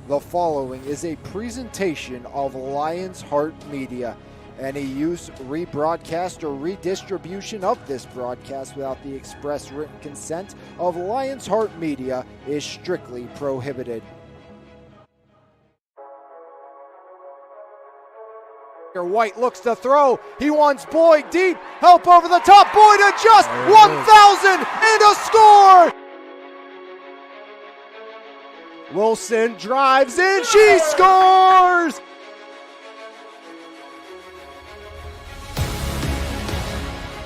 The following is a presentation of Lion's Heart Media. Any use, rebroadcast, or redistribution of this broadcast without the express written consent of Lion's Heart Media is strictly prohibited. White looks to throw. He wants Boyd deep. Help over the top. Boyd adjusts. 1,000 and a score. Wilson drives in. She scores.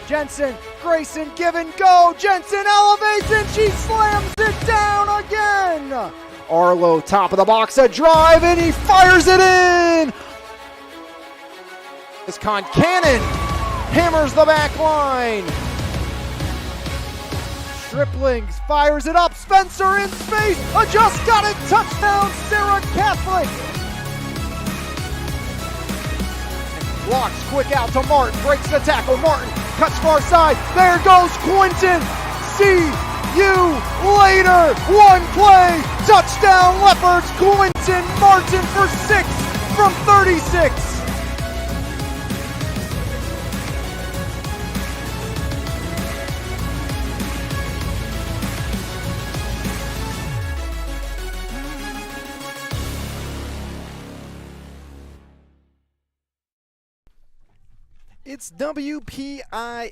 Jensen, Grayson, give and go. Jensen elevates and she slams it down again. Arlo, top of the box, a drive, and he fires it in. This Concannon hammers the back line. Striplings fires it up. Spencer in space. Just got it. Touchdown, Sarah Catholic. Blocks quick out to Martin. Breaks the tackle. Martin cuts far side. There goes Quinton. See you later. One play. Touchdown, Leopards. Quinton Martin for 6 from 36. It's WPIAL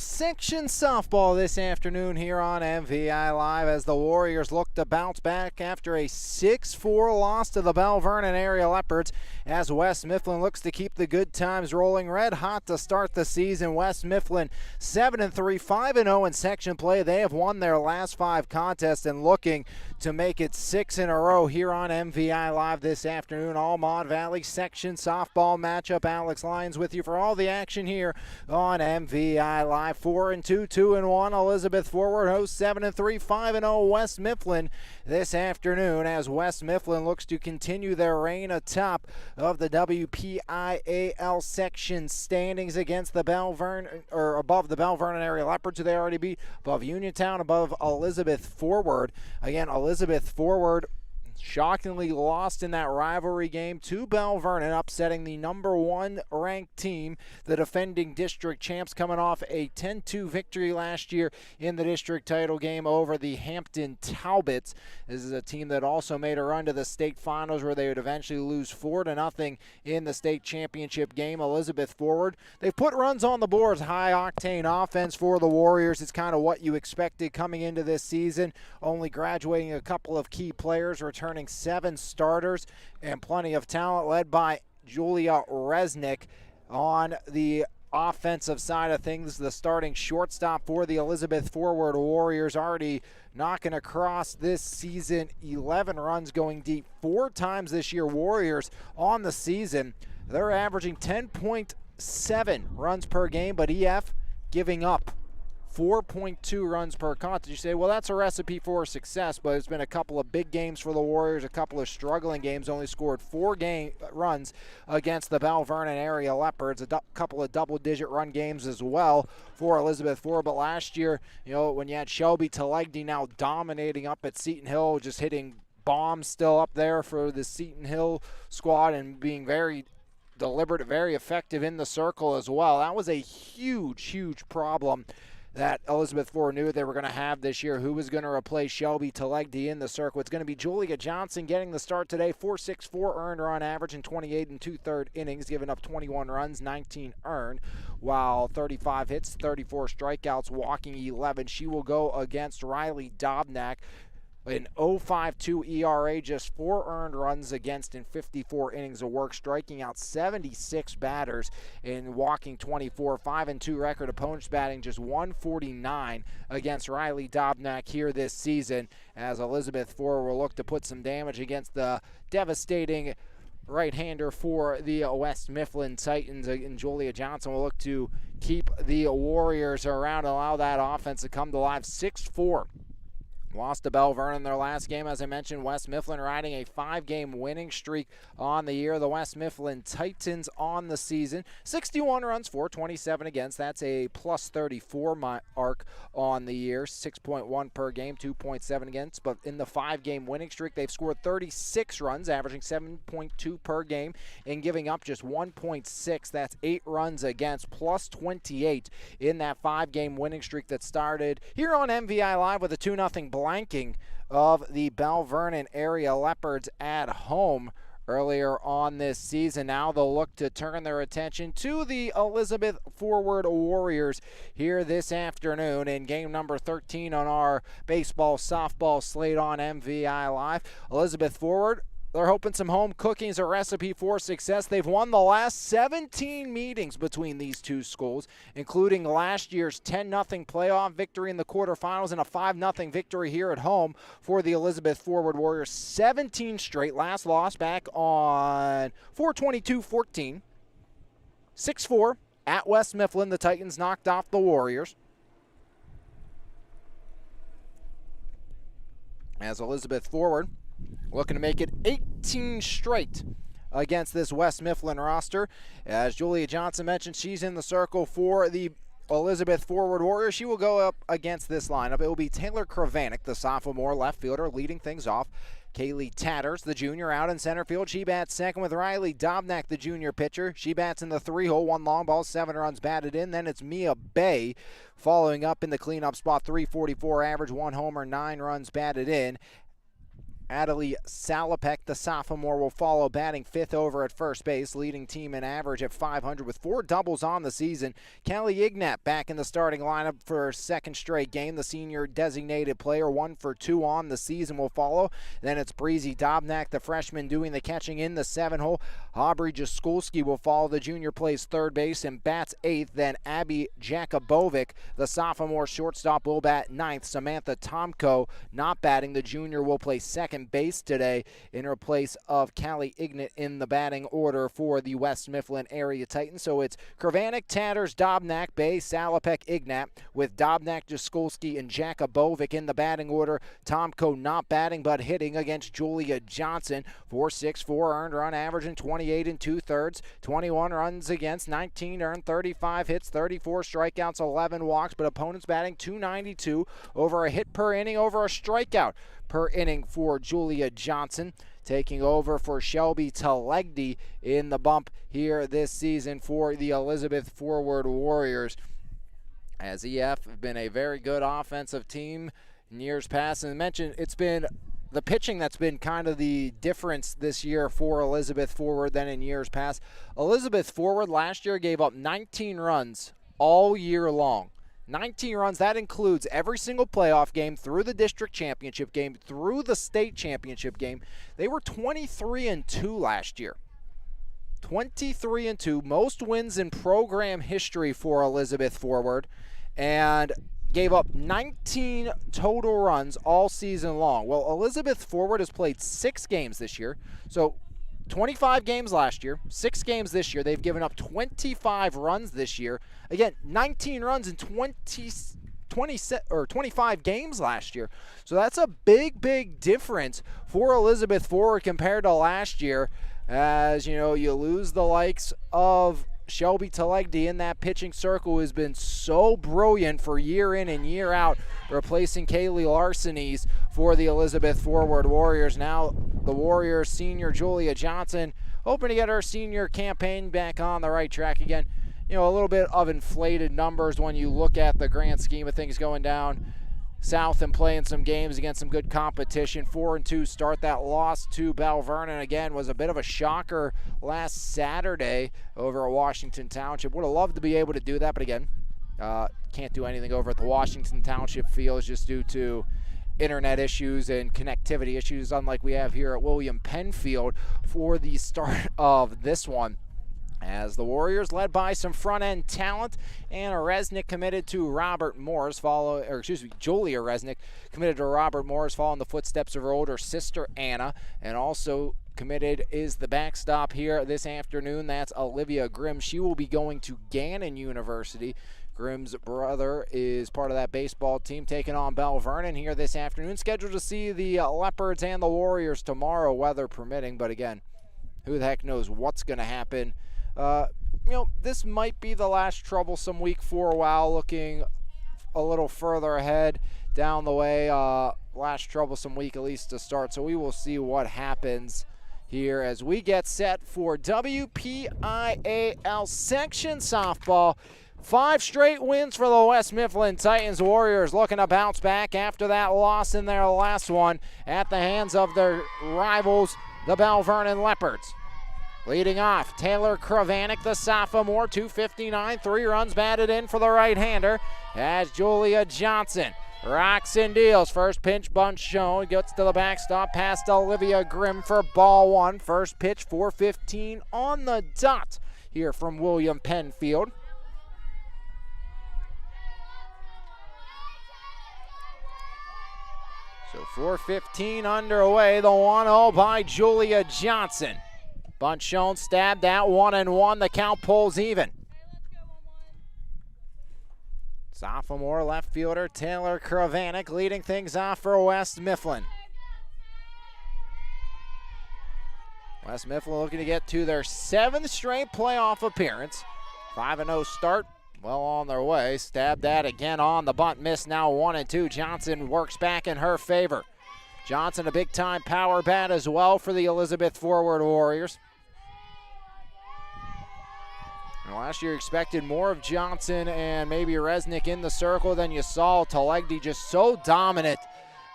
section softball this afternoon here on MVI Live as the Warriors look to bounce back after a 6-4 loss to the Belle Vernon area Leopards as West Mifflin looks to keep the good times rolling red hot to start the season. West Mifflin 7-3, 5-0 in section play. They have won their last 5 contests and looking to make it 6 in a row here on MVI Live this afternoon. All Maud Valley section softball matchup. Alex Lyons with you for all the action here on MVI Live. 4-2, 2-1. Elizabeth forward hosts 7-3, 5-0 West Mifflin this afternoon as West Mifflin looks to continue their reign atop of the WPIAL section standings against the Belle Vernon, or above the Belle Vernon area Leopards, who they already beat, above Uniontown, above Elizabeth forward. Again, Elizabeth forward shockingly lost in that rivalry game to Belle Vernon, upsetting the number 1 ranked team, the defending district champs, coming off a 10-2 victory last year in the district title game over the Hampton Talbots. This is a team that also made a run to the state finals where they would eventually lose 4-0 in the state championship game. Elizabeth forward, they've put runs on the boards. High octane offense for the Warriors. It's kind of what you expected coming into this season, only graduating a couple of key players, returning 7 starters, and plenty of talent led by Julia Resnick on the offensive side of things. The starting shortstop for the Elizabeth forward Warriors, already knocking across this season 11 runs, going deep 4 times this year. Warriors on the season, they're averaging 10.7 runs per game, but EF giving up 4.2 runs per contest. You say, well, that's a recipe for success, but it's been a couple of big games for the Warriors, a couple of struggling games, only scored 4 runs against the Belle Vernon area Leopards, couple of double-digit run games as well for Elizabeth Ford. But last year, you know, when you had Shelby Talegny now dominating up at Seton Hill, just hitting bombs still up there for the Seton Hill squad and being very deliberate, very effective in the circle as well. That was a huge, huge problem that Elizabeth Ford knew they were going to have this year. Who was going to replace Shelby Talegny in the circle? It's going to be Julia Johnson getting the start today. 4.64 earned run average in 28 and 2/3 innings, giving up 21 runs, 19 earned, while 35 hits, 34 strikeouts, walking 11. She will go against Riley Dobnak. An 0.52 ERA, just 4 earned runs against in 54 innings of work, striking out 76 batters and walking 24. 5-2 record. Opponents batting just 149 against Riley Dobnak here this season, as Elizabeth Ford will look to put some damage against the devastating right-hander for the West Mifflin Titans. And Julia Johnson will look to keep the Warriors around and allow that offense to come to life. 6-4. Lost to Bell Vernon their last game. As I mentioned, West Mifflin riding a 5-game winning streak on the year. The West Mifflin Titans on the season. 61 runs, 427 against. That's a plus 34 mark on the year. 6.1 per game, 2.7 against. But in the 5-game winning streak, they've scored 36 runs, averaging 7.2 per game, and giving up just 1.6. That's 8 runs against, plus 28 in that 5-game winning streak that started here on MVI Live with a 2-0 blanking of the Bell Vernon area Leopards at home earlier on this season. Now they'll look to turn their attention to the Elizabeth Forward Warriors here this afternoon in game number 13 on our baseball softball slate on MVI Live. Elizabeth Forward, they're hoping some home cooking is a recipe for success. They've won the last 17 meetings between these two schools, including last year's 10-0 playoff victory in the quarterfinals and a 5-0 victory here at home for the Elizabeth Forward Warriors. 17 straight. Last loss back on 4/22/14. 6-4 at West Mifflin. The Titans knocked off the Warriors. As Elizabeth Forward looking to make it 18 straight against this West Mifflin roster. As Julia Johnson mentioned, she's in the circle for the Elizabeth Forward Warriors. She will go up against this lineup. It will be Taylor Kravanek, the sophomore left fielder, leading things off. Kaylee Tatters, the junior, out in center field. She bats second with Riley Dobnak, the junior pitcher. She bats in the 3-hole, 1 long ball, 7 runs batted in. Then it's Mia Bay following up in the cleanup spot, 344 average, 1 homer, 9 runs batted in. Adelie Salopek, the sophomore, will follow, batting 5th over at first base, leading team in average at .500 with 4 doubles on the season. Callie Ignat back in the starting lineup for her 2nd straight game. The senior designated player, 1 for 2 on the season, will follow. Then it's Breezy Dobnak, the freshman, doing the catching in the 7-hole. Aubrey Jaskulski will follow. The junior plays third base and bats 8th. Then Abby Jakubovic, the sophomore shortstop, will bat 9th. Samantha Tomko not batting. The junior will play second base today in her place of Callie Ignat in the batting order for the West Mifflin area Titans. So it's Kravanek, Tatters, Dobnak, Bay, Salopek, Ignat, with Dobnak, Jaskulski, and Jakubovic in the batting order. Tomko not batting but hitting against Julia Johnson. 4.64 earned run average and 28 2/3. 21 runs against, 19 earned, 35 hits, 34 strikeouts, 11 walks, but opponents batting .292, over a hit per inning, over a strikeout per inning for Julia Johnson. Taking over for Shelby Telegdi in the bump here this season for the Elizabeth Forward Warriors. As EF have been a very good offensive team in years past, and mentioned it's been the pitching that's been kind of the difference this year for Elizabeth Forward than in years past. Elizabeth Forward last year gave up 19 runs all year long. 19 runs, that includes every single playoff game, through the district championship game, through the state championship game. They were 23-2 last year. 23-2, most wins in program history for Elizabeth Forward, and gave up 19 total runs all season long. Well, Elizabeth Forward has played 6 games this year, so 25 games last year, 6 games this year. They've given up 25 runs this year. Again, 19 runs in 25 games last year. So that's a big difference for Elizabeth Forward compared to last year. As you know, you lose the likes of Shelby Telegdi in that pitching circle, has been so brilliant for year in and year out, replacing Kaylee Larsenes for the Elizabeth Forward Warriors. Now the Warriors senior Julia Johnson hoping to get her senior campaign back on the right track again. You know, a little bit of inflated numbers when you look at the grand scheme of things, going down south and playing some games against some good competition. 4-2 start. That loss to Bell Vernon again was a bit of a shocker last Saturday over at Washington Township. Would have loved to be able to do that, but again, can't do anything over at the Washington Township fields just due to internet issues and connectivity issues, unlike we have here at William Penn Field for the start of this one. As the Warriors, led by some front-end talent, Anna Resnick committed to Robert Morris, Julia Resnick committed to Robert Morris, following the footsteps of her older sister Anna, and also committed is the backstop here this afternoon. That's Olivia Grimm. She will be going to Gannon University. Grimm's brother is part of that baseball team, taking on Bell Vernon here this afternoon. Scheduled to see the Leopards and the Warriors tomorrow, weather permitting. But again, who the heck knows what's going to happen. This might be the last troublesome week for a while, looking a little further ahead down the way. Last troublesome week at least to start. So we will see what happens here as we get set for WPIAL section softball. 5 straight wins for the West Mifflin Titans. Warriors looking to bounce back after that loss in their last one at the hands of their rivals, the Bell Vernon Leopards. Leading off, Taylor Kravanik, the sophomore, 259, 3 runs batted in for the right-hander as Julia Johnson rocks and deals. First pitch bunt shown, gets to the backstop past Olivia Grimm for ball 1. First pitch, 4:15 on the dot here from William Penfield. So 4:15 underway, the 1-0 by Julia Johnson. Bunt shown, stabbed at 1-1, the count pulls even. Sophomore left fielder Taylor Kravanik leading things off for West Mifflin. West Mifflin looking to get to their 7th straight playoff appearance. 5-0 start. Well on their way. Stabbed at again on the bunt. Miss now 1-2. Johnson works back in her favor. Johnson a big time power bat as well for the Elizabeth Forward Warriors. And last year expected more of Johnson and maybe Resnick in the circle than you saw. Talegdi just so dominant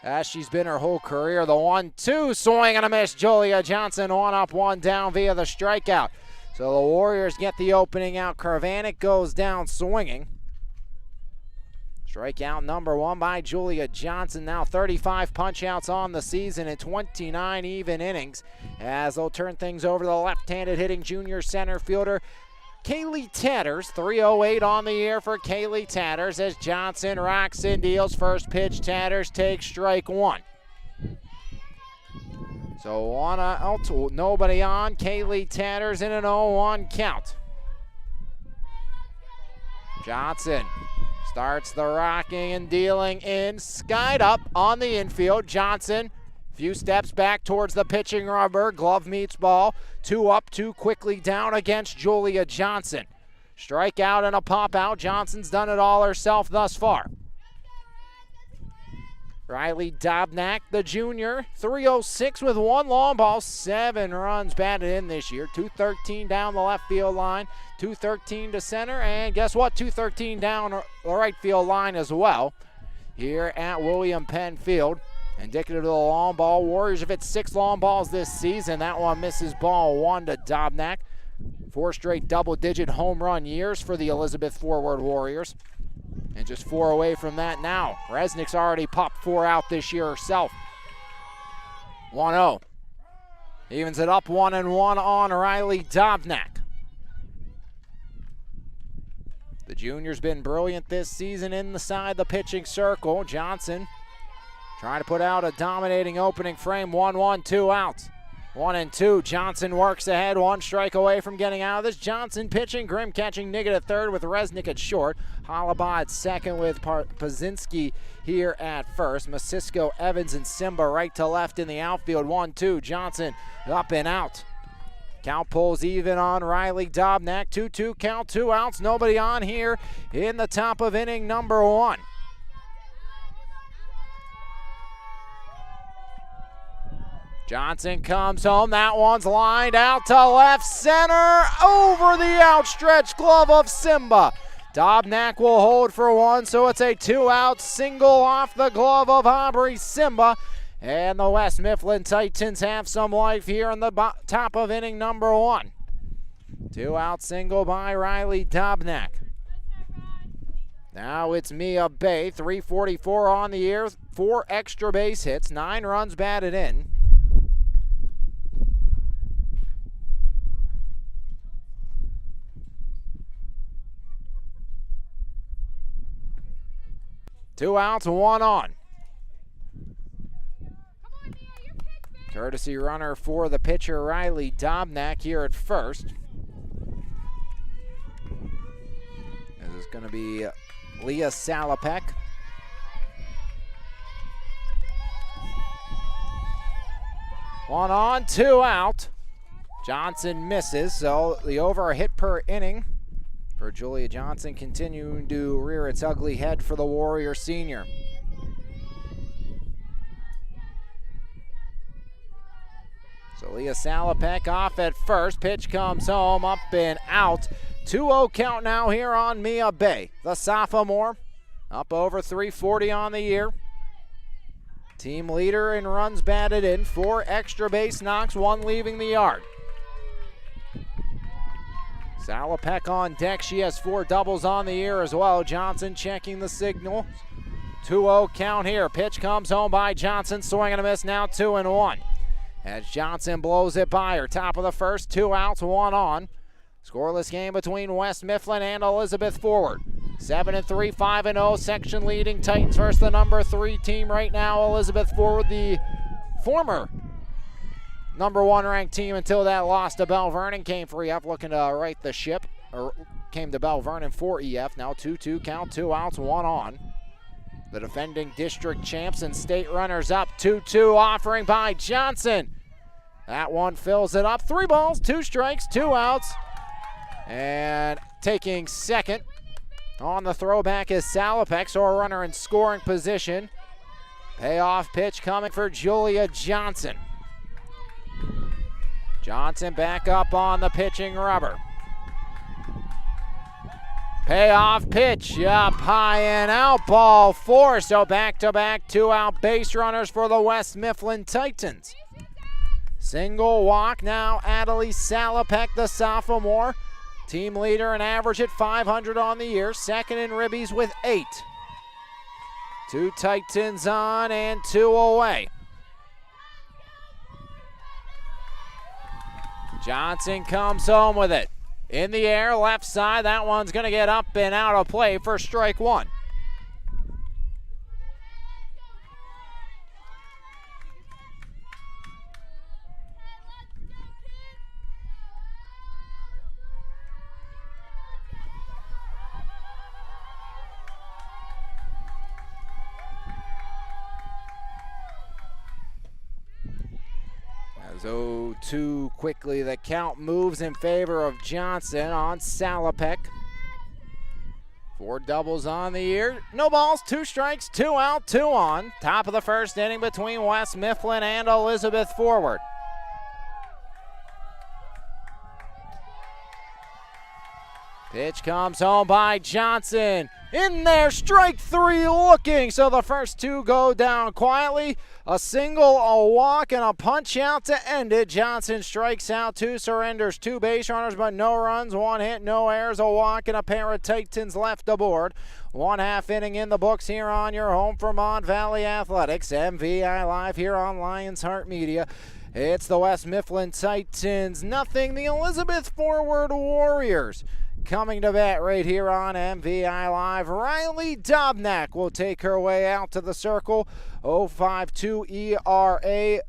as she's been her whole career. The 1-2 swing and a miss. Julia Johnson 1 up 1 down via the strikeout. So the Warriors get the opening out. Kravanik goes down swinging. Strikeout number 1 by Julia Johnson. Now 35 punch-outs on the season and 29 even innings as they'll turn things over to the left-handed hitting junior center fielder Kaylee Tatters. 3:08 on the year for Kaylee Tatters as Johnson rocks and deals. First pitch, Tatters takes strike 1. So 1 out, nobody on. Kaylee Tatters in an 0-1 count. Johnson starts the rocking and dealing in. Skied up on the infield. Johnson, few steps back towards the pitching rubber. Glove meets ball. 2 up, 2 quickly down against Julia Johnson. Strikeout and a pop out. Johnson's done it all herself thus far. Riley Dobnak, the junior, 306 with 1 long ball, 7 runs batted in this year. 213 down the left field line, 213 to center, and guess what? 213 down the right field line as well here at William Penn Field. Indicative of the long ball. Warriors have hit 6 long balls this season. That one misses ball 1 to Dobnak. 4 straight double-digit home run years for the Elizabeth Forward Warriors. And just 4 away from that now. Resnick's already popped 4 out this year herself. 1-0. Evens it up 1-1 on Riley Dobnak. The junior's been brilliant this season inside the pitching circle. Johnson trying to put out a dominating opening frame. 1-1, 2 outs. 1-2. Johnson works ahead, 1 strike away from getting out of this. Johnson pitching, Grimm catching, Niggett at third with Resnick at short. Halaba at second with Pazinski here at first. Masisco, Evans, and Simba right to left in the outfield. 1-2. Johnson up and out. Count pulls even on Riley Dobnak. 2-2 count, 2 outs. Nobody on here in the top of inning number 1. Johnson comes home. That one's lined out to left center over the outstretched glove of Simba. Dobnak will hold for 1, so it's a 2-out single off the glove of Aubrey Simba. And the West Mifflin Titans have some life here in the top of inning number 1. 2-out single by Riley Dobnak. Now it's Mia Bay, 344 on the year, 4 extra base hits, 9 runs batted in. Two outs, 1 on. Courtesy runner for the pitcher, Riley Dobnak, here at first. This is going to be Leah Salopek. One on, two out. Johnson misses, so the over a hit per inning for Julia Johnson, continuing to rear its ugly head for the Warrior senior. So Leah Salopek off at first. Pitch comes home, up and out. 2-0 count now here on Mia Bay. The sophomore up over 340 on the year. Team leader in runs batted in, 4 extra base knocks, 1 leaving the yard. Salopek on deck. She has 4 doubles on the year as well. Johnson checking the signal. 2-0 count here. Pitch comes home by Johnson. Swing and a miss, now 2-1. As Johnson blows it by her. Top of the first, 2 outs, 1 on. Scoreless game between West Mifflin and Elizabeth Forward. 7-3, 5-0, section leading Titans versus the number 3 team right now. Elizabeth Forward, the former number 1 ranked team until that loss to Bell Vernon, came for EF, looking to right the ship, or came to Bell Vernon for EF. Now 2-2 count, 2 outs, 1 on. The defending district champs and state runners up. 2-2 offering by Johnson. That one fills it up. 3 balls, 2 strikes, 2 outs. And taking second on the throwback is Salopek, so a runner in scoring position. Payoff pitch coming for Julia Johnson. Johnson back up on the pitching rubber. Payoff pitch up high and out, ball 4. So back-to-back 2-out base runners for the West Mifflin Titans. Single walk now, Adelie Salopek, the sophomore. Team leader and average at 500 on the year. Second in ribbies with 8. 2 Titans on and 2 away. Johnson comes home with it. In the air, left side. That one's going to get up and out of play for strike 1. As 0-2 quickly, the count moves in favor of Johnson on Salopek. 4 doubles on the year. No balls, 2 strikes, 2 out, 2 on. Top of the first inning between West Mifflin and Elizabeth Forward. Pitch comes home by Johnson. In there, strike 3 looking. So the first 2 go down quietly. A single, a walk, and a punch out to end it. Johnson strikes out 2, surrenders 2 base runners, but no runs, 1 hit, no errors, a walk, and a pair of Titans left aboard. 1/2 inning in the books here on your home for Mon Valley Athletics. MVI Live here on Lions Heart Media. It's the West Mifflin Titans, nothing. The Elizabeth Forward Warriors coming to bat right here on MVI Live. Riley Dobnak will take her way out to the circle. 0.52 ERA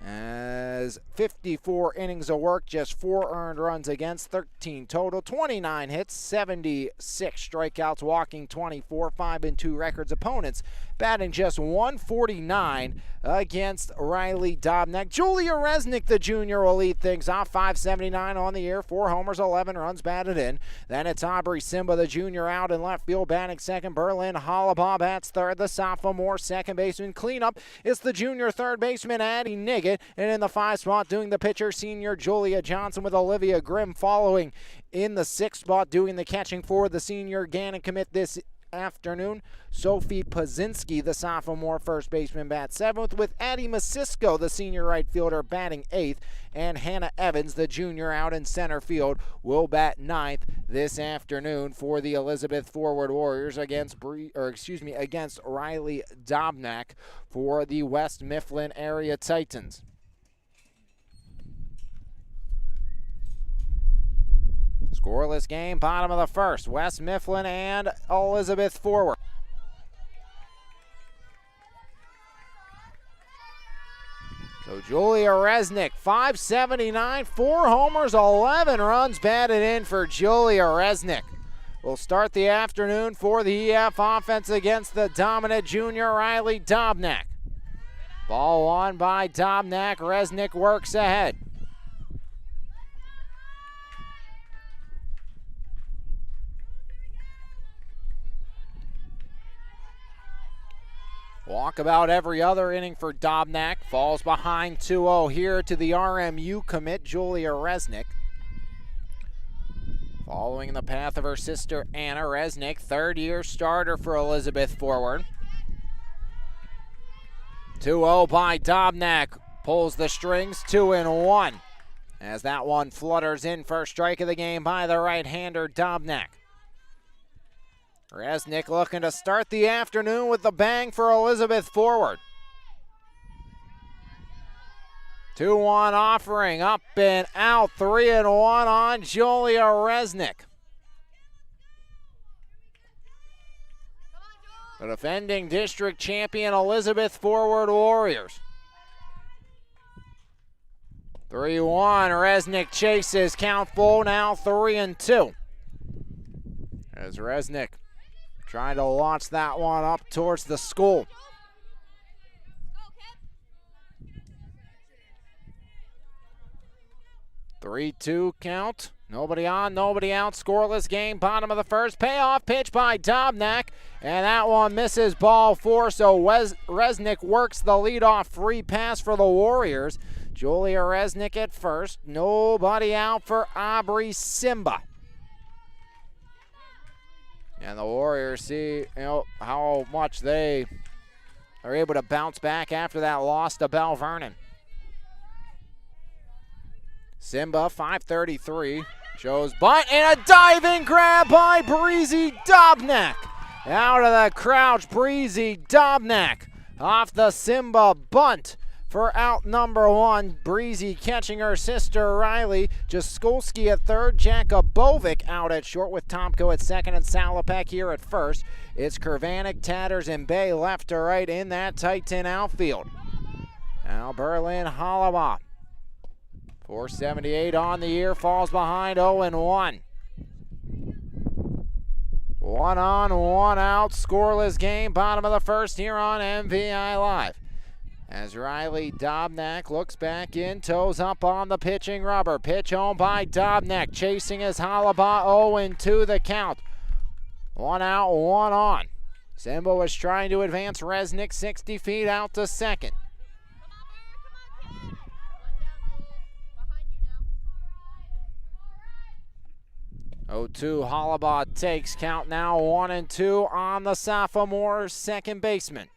as 54 innings of work, just 4 earned runs against, 13 total, 29 hits, 76 strikeouts, walking 24, 5-2 records. Opponents batting just 149 against Riley Dobnak. Julia Resnick, the junior, will lead things off. 579 on the year, 4 homers, 11 runs batted in. Then it's Aubrey Simba, the junior, out in left field, batting second. Berlin Hollabaugh bats third, the sophomore second baseman. Cleanup is the junior third baseman, Addie Niggett. And in the 5 spot, doing the pitcher, senior Julia Johnson, with Olivia Grimm following in the 6th spot, doing the catching for the senior Gannon commit this afternoon. Sophie Pazinski, the sophomore first baseman, bats 7th, with Addie Masisko, the senior right fielder, batting 8th, and Hannah Evans, the junior, out in center field, will bat 9th this afternoon for the Elizabeth Forward Warriors against against Riley Dobnak for the West Mifflin area Titans. Scoreless game, bottom of the first. West Mifflin and Elizabeth Forward. So Julia Resnick, 579, 4 homers, 11 runs batted in for Julia Resnick. We'll start the afternoon for the EF offense against the dominant junior Riley Dobnak. Ball won by Dobnak. Resnick works ahead. Walk about every other inning for Dobnak. Falls behind 2-0 here to the RMU commit, Julia Resnick. Following the path of her sister Anna Resnick, third-year starter for Elizabeth forward. 2-0 by Dobnak. Pulls the strings, 2-1. As that one flutters in, first strike of the game by the right-hander Dobnak. Resnick looking to start the afternoon with the bang for Elizabeth forward. 2-1 offering, up and out, 3-1 on Julia Resnick. The defending district champion Elizabeth forward Warriors. 3-1, Resnick chases, count full now, 3-2. As Resnick trying to launch that one up towards the school. Three, 2 count. Nobody on, nobody out. Scoreless game, bottom of the first. Payoff pitch by Dobnak, and that one misses, ball 4. So Resnick works the leadoff free pass for the Warriors. Julia Resnick at first. Nobody out for Aubrey Simba. And the Warriors see, how much they are able to bounce back after that loss to Bell Vernon. Simba, 5:33, shows bunt, and a diving grab by Breezy Dobnak. Out of the crouch, Breezy Dobnak off the Simba bunt for out number 1. Breezy catching her sister Riley. Jaskolski at third, Jakubovic out at short with Tomko at second and Salopek here at first. It's Kervanik, Tatters, and Bay left to right in that Titan outfield. Now Berlin Hollaba. 478 on the year, falls behind 0-1. 1 on, 1 out, scoreless game, bottom of the first here on MVI Live. As Riley Dobnak looks back in, toes up on the pitching rubber. Pitch home by Dobnak, chasing his Hollaba, 0-2 the count. 1 out, 1 on. Simba was trying to advance Resnick 60 feet out to second. Oh, 2 Hollaba takes, count now 1-2 on the sophomore second baseman.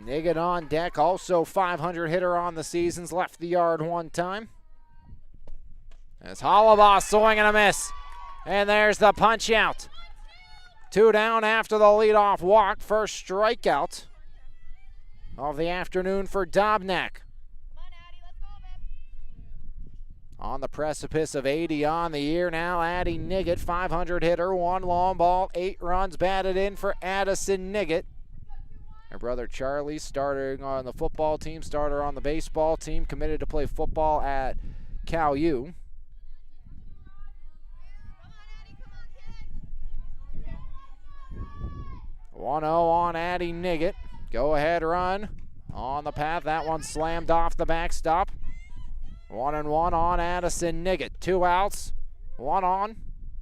Niggett on deck, also 500 hitter on the season's left the yard one time. As Hollaba swing and a miss. And there's the punch out. 2 down after the leadoff walk. First strikeout of the afternoon for Dobnak. On the precipice of 80 on the year now, Addie Niggett, 500 hitter, 1 long ball, 8 runs batted in for Addison Niggett. Her brother Charlie, starting on the football team, starter on the baseball team, committed to play football at Cal U. One 0 on Addie Niggett. Go ahead run on the path. That one slammed off the backstop. 1-1 on Addison Niggett. 2 outs, 1 on.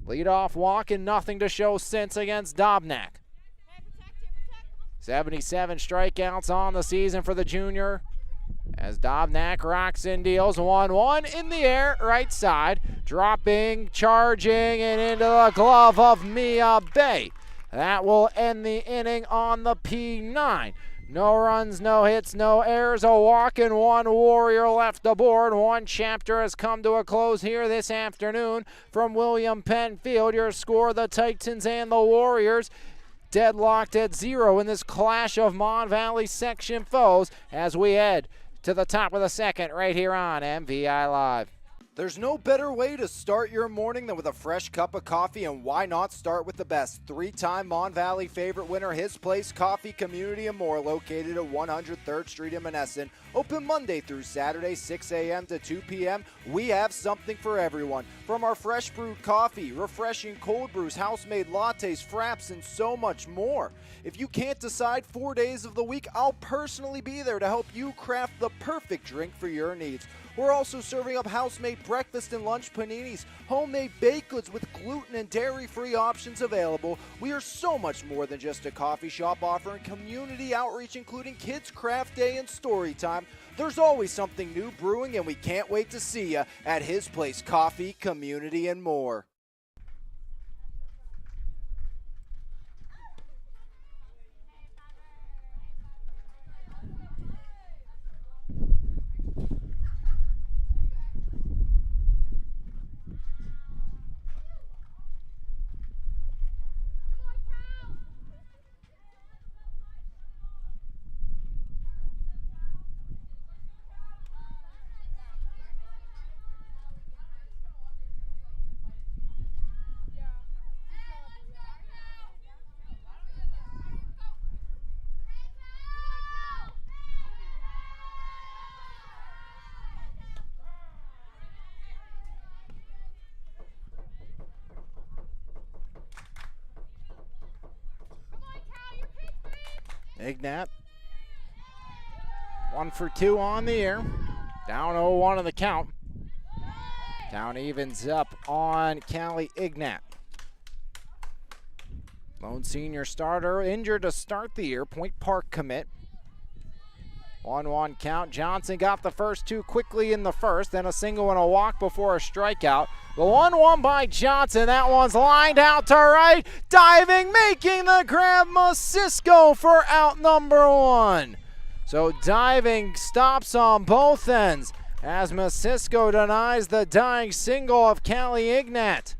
Leadoff walk and nothing to show since against Dobnak. 77 strikeouts on the season for the junior. As Dobnak rocks and deals, 1-1 in the air, right side. Dropping, charging, and into the glove of Mia Bay. That will end the inning on the P9. No runs, no hits, no errors, a walk, and 1 Warrior left aboard. 1 chapter has come to a close here this afternoon from William Penn Field. Your score, the Titans and the Warriors deadlocked at 0 in this clash of Mon Valley section foes as we head to the top of the second right here on MVI Live. There's no better way to start your morning than with a fresh cup of coffee, and why not start with the best? Three-time Mon Valley favorite winner, His Place Coffee, Community and More, located at 103rd Street in Menneson. Open Monday through Saturday, 6 a.m. to 2 p.m. We have something for everyone. From our fresh brewed coffee, refreshing cold brews, house-made lattes, fraps, and so much more. If you can't decide 4 days of the week, I'll personally be there to help you craft the perfect drink for your needs. We're also serving up house-made breakfast and lunch paninis, homemade baked goods with gluten and dairy-free options available. We are so much more than just a coffee shop, offering community outreach, including Kids Craft Day and Story Time. There's always something new brewing, and we can't wait to see you at His Place Coffee, Community and More. Ignat, 1 for 2 on the year, down 0-1 on the count. Count evens up on Callie Ignat. Lone senior starter injured to start the year, Point Park commit. 1-1 count. Johnson got the first two quickly in the first, then a single and a walk before a strikeout. The 1-1 by Johnson. That one's lined out to right. Diving, making the grab, Masisko for out number 1. So diving stops on both ends as Masisko denies the dying single of Callie Ignat.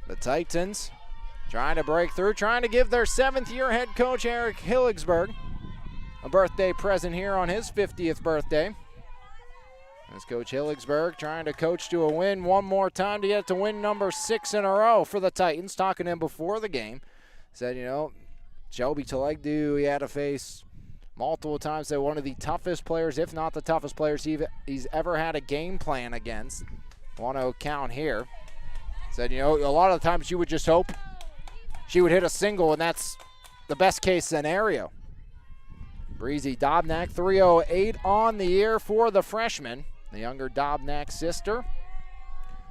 The Titans trying to break through, trying to give their 7th-year head coach Eric Hilligsberg a birthday present here on his 50th birthday. As Coach Hilligsberg trying to coach to a win one more time to get to win number 6 in a row for the Titans. Talking to him before the game, said, you know, Shelby Telegdu, he had to face multiple times. Said one of the toughest players, if not the toughest players he's ever had a game plan against. 1-0 count here. Said, you know, a lot of the times you would just hope she would hit a single, and that's the best case scenario. Breezy Dobnak, 308 on the year for the freshman. The younger Dobnak sister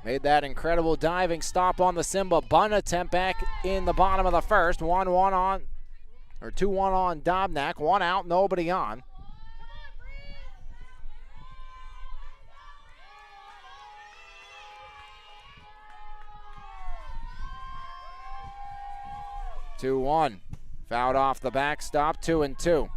made that incredible diving stop on the Simba bunt attempt back in the bottom of the first. 1-1 on, or 2-1 on Dobnak. 1 out, nobody on. Two-1, fouled off the backstop. 2-2.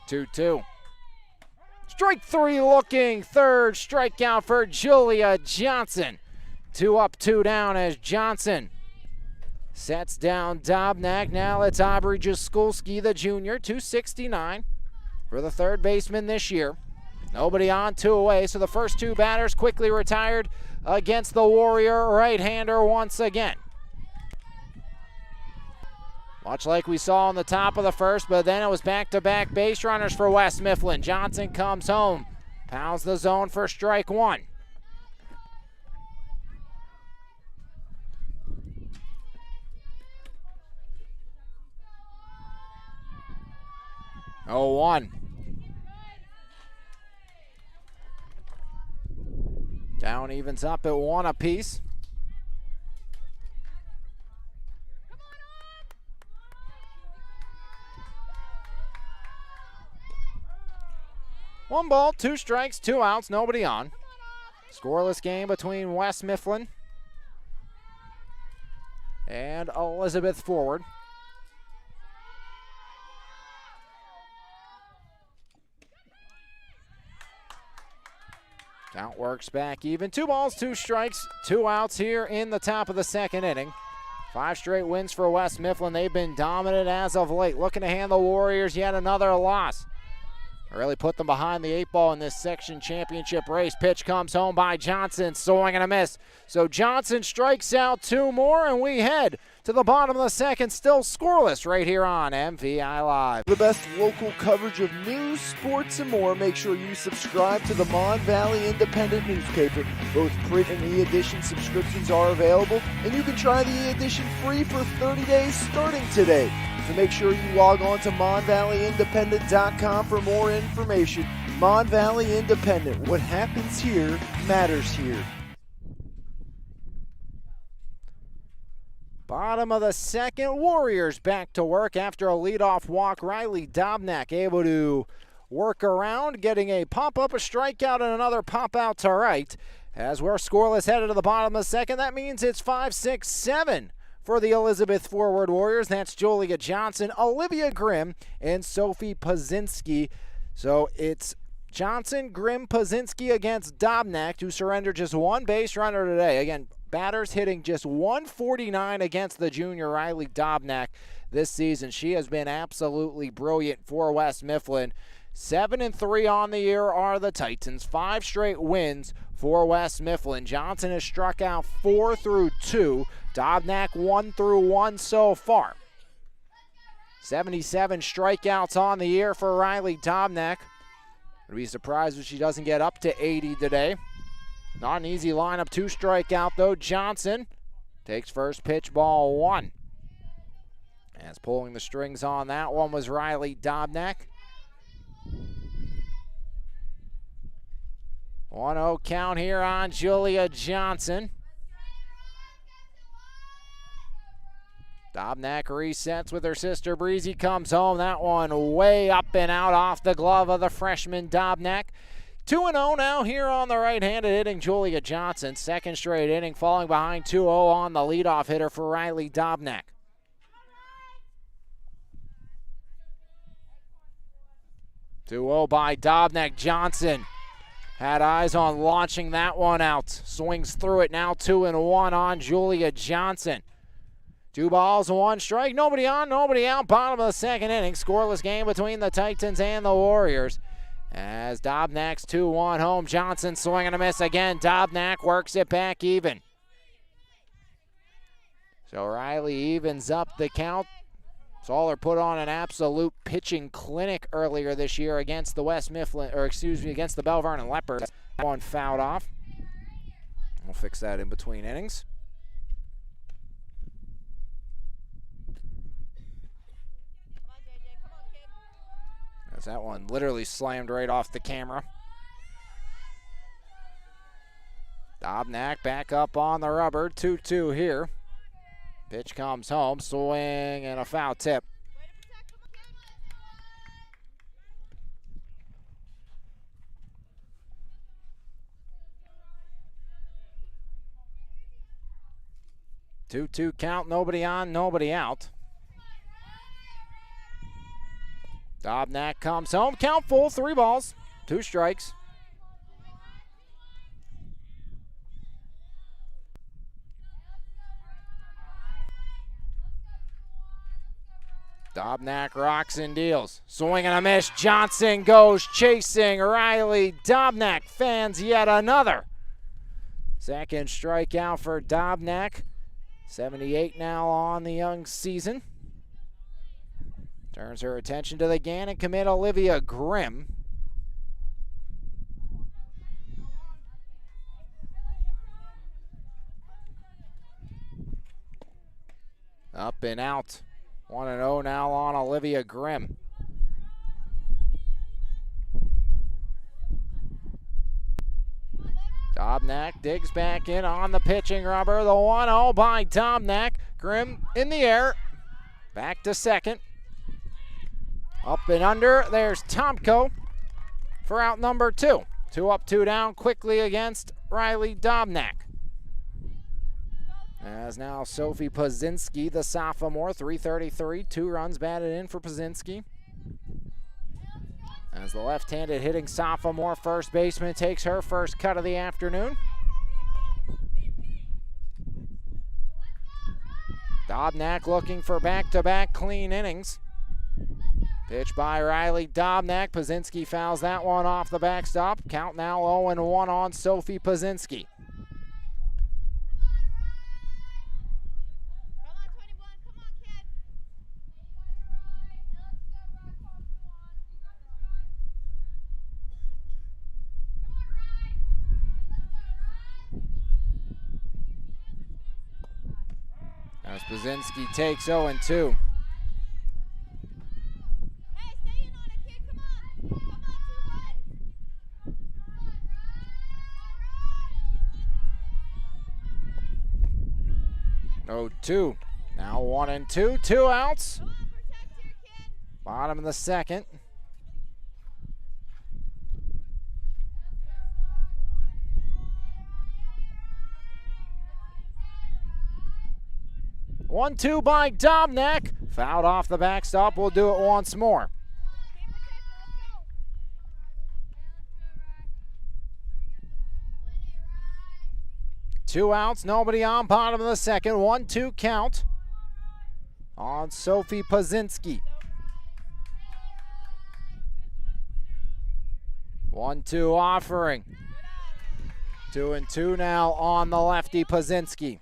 Two-two. Strike 3 looking, third strikeout for Julia Johnson. 2 up, 2 down as Johnson sets down Dobnak. Now it's Aubrey Jaskulski, the junior, 269 for the third baseman this year. Nobody on, 2 away, so the first 2 batters quickly retired against the Warrior right-hander once again. Much like we saw on the top of the first, but then it was back-to-back base runners for West Mifflin. Johnson comes home, pounds the zone for strike 1. Oh, 1. Down evens up at 1 apiece. One ball, 2 strikes, 2 outs, nobody on. Scoreless game between West Mifflin and Elizabeth forward. Count works back even. 2 balls, 2 strikes, 2 outs here in the top of the second inning. 5 straight wins for West Mifflin. They've been dominant as of late. Looking to hand the Warriors yet another loss. Really put them behind the 8 ball in this section championship race. Pitch comes home by Johnson, swing and a miss. So Johnson strikes out 2 more, and we head to the bottom of the second, still scoreless right here on MVI Live. The best local coverage of news, sports, and more. Make sure you subscribe to the Mon Valley Independent newspaper. Both print and e-edition subscriptions are available, and you can try the e-edition free for 30 days starting today. So make sure you log on to MonValleyIndependent.com for more information. Mon Valley Independent. What happens here matters here. Bottom of the second, Warriors back to work after a leadoff walk. Riley Dobnak able to work around, getting a pop-up, a strikeout, and another pop-out to right. As we're scoreless headed to the bottom of the second, that means it's 5-6-7 for the Elizabeth forward Warriors. That's Julia Johnson, Olivia Grimm, and Sophie Pazinski. So it's Johnson, Grimm, Pazinski against Dobnak, who surrendered just 1 base runner today. Again, batters hitting just 149 against the junior Riley Dobnak this season. She has been absolutely brilliant for West Mifflin. 7-3 on the year are the Titans. 5 straight wins for West Mifflin. Johnson has struck out 4 through 2. Dobnak 1 through 1 so far. 77 strikeouts on the year for Riley Dobnak. I'd be surprised if she doesn't get up to 80 today. Not an easy lineup. 2 strikeout though. Johnson takes first pitch, ball 1. As pulling the strings on that one was Riley Dobnak. 1-0 count here on Julia Johnson. Dobnak resets with her sister. Breezy comes home. That one way up and out off the glove of the freshman Dobnak. 2-0 now here on the right-handed hitting Julia Johnson. Second straight inning, falling behind 2-0 on the leadoff hitter for Riley Dobnak. (2-0) by Dobnak. Johnson had eyes on launching that one out. Swings through it now. 2-1 on Julia Johnson. 2 balls, 1 strike. Nobody on, nobody out. Bottom of the second inning. Scoreless game between the Titans and the Warriors. As Dobnak's 2-1 home. Johnson swing and a miss again. Dobnak works it back even. So Riley evens up the count. Soller put on an absolute pitching clinic earlier this year against the against the Bell Vernon Leopards. That one fouled off. We'll fix that in between innings. As that one literally slammed right off the camera. Dobnak back up on the rubber. 2-2 here. Pitch comes home. Swing and a foul tip. Two count. Nobody on, nobody out. Dobnak comes home. Count full. 3 balls, 2 strikes. Dobnak rocks and deals. Swing and a miss. Johnson goes chasing Riley Dobnak. Fans yet another. Second strikeout for Dobnak. 78 now on the young season. Turns her attention to the Gannon commit, Olivia Grimm. Up and out. 1-0 now on Olivia Grimm. Dobnak digs back in on the pitching rubber. The 1-0 by Dobnak. Grimm in the air. Back to second. Up and under. There's Tomko for out number 2. 2 up, 2 down quickly against Riley Dobnak. As now Sophie Pazinski, the sophomore, 333, 2 runs batted in for Pazinski. As the left-handed hitting sophomore first baseman takes her first cut of the afternoon. Dobnak looking for back-to-back clean innings. Pitch by Riley Dobnak. Pazinski fouls that one off the backstop. Count now 0-1 on Sophie Pazinski. As Pazinski takes 0-2. Oh, 2. Now 1-2. 2 outs. Bottom of the second. One-two by Dobnak. Fouled off the backstop. We'll do it once more. Two outs, nobody on, bottom of the second. 1-2 count on Sophie Pazinski. 1-2 offering. 2-2 now on the lefty Pazinski.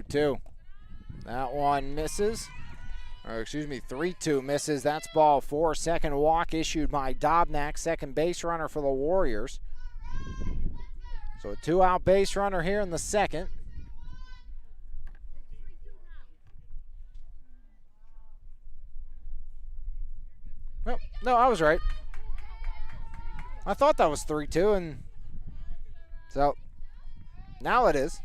Two. That one misses. Or excuse me, 3-2 misses. That's ball 4. Second walk issued by Dobnak, second base runner for the Warriors. So a 2-out base runner here in the second. Oh, no, I was right. I thought that was 3-2, and so now it is.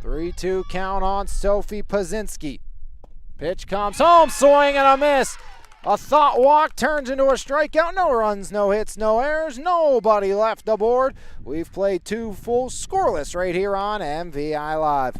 3-2 count on Sophie Pazinski. Pitch comes home, swing and a miss. A thought walk turns into a strikeout. No runs, no hits, no errors. Nobody left aboard. We've played 2 full scoreless right here on MVI Live.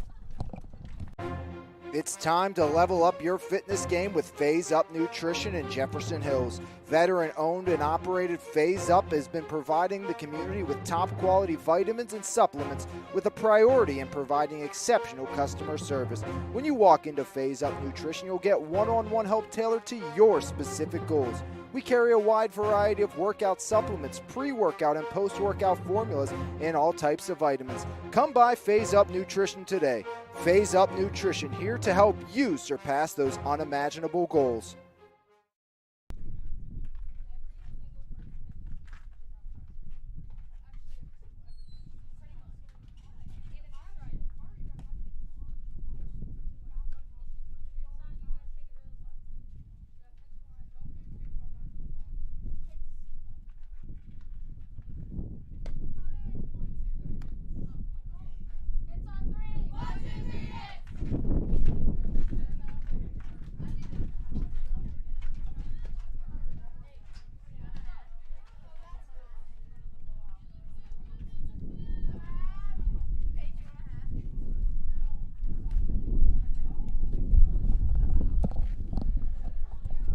It's time to level up your fitness game with Phase Up Nutrition in Jefferson Hills. Veteran-owned and operated Phase Up has been providing the community with top-quality vitamins and supplements with a priority in providing exceptional customer service. When you walk into Phase Up Nutrition, you'll get one-on-one help tailored to your specific goals. We carry a wide variety of workout supplements, pre-workout and post-workout formulas, and all types of vitamins. Come by Phase Up Nutrition today. Phase Up Nutrition, here to help you surpass those unimaginable goals.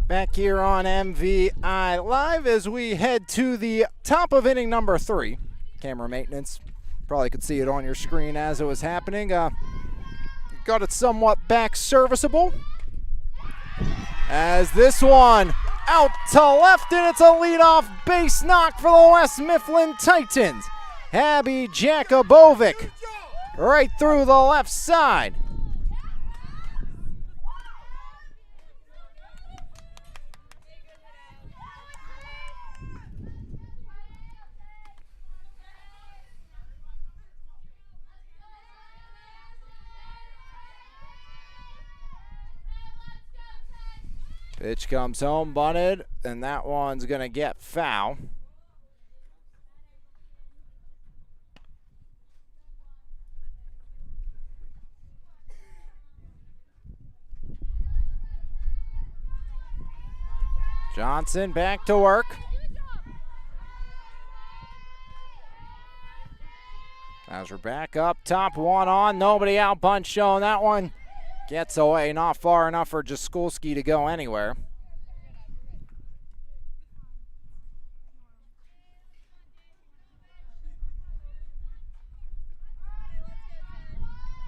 Back here on MVI Live as we head to the top of inning number 3. Camera maintenance, probably could see it on your screen as it was happening. Got it somewhat back serviceable. As this one out to left, and it's a leadoff base knock for the West Mifflin Titans. Abby Jakubovic right through the left side. Pitch comes home, bunted, and that one's going to get foul. Johnson back to work. As we're back up top, one on, nobody out, bunch shown. That one gets away, not far enough for Jaskulski to go anywhere.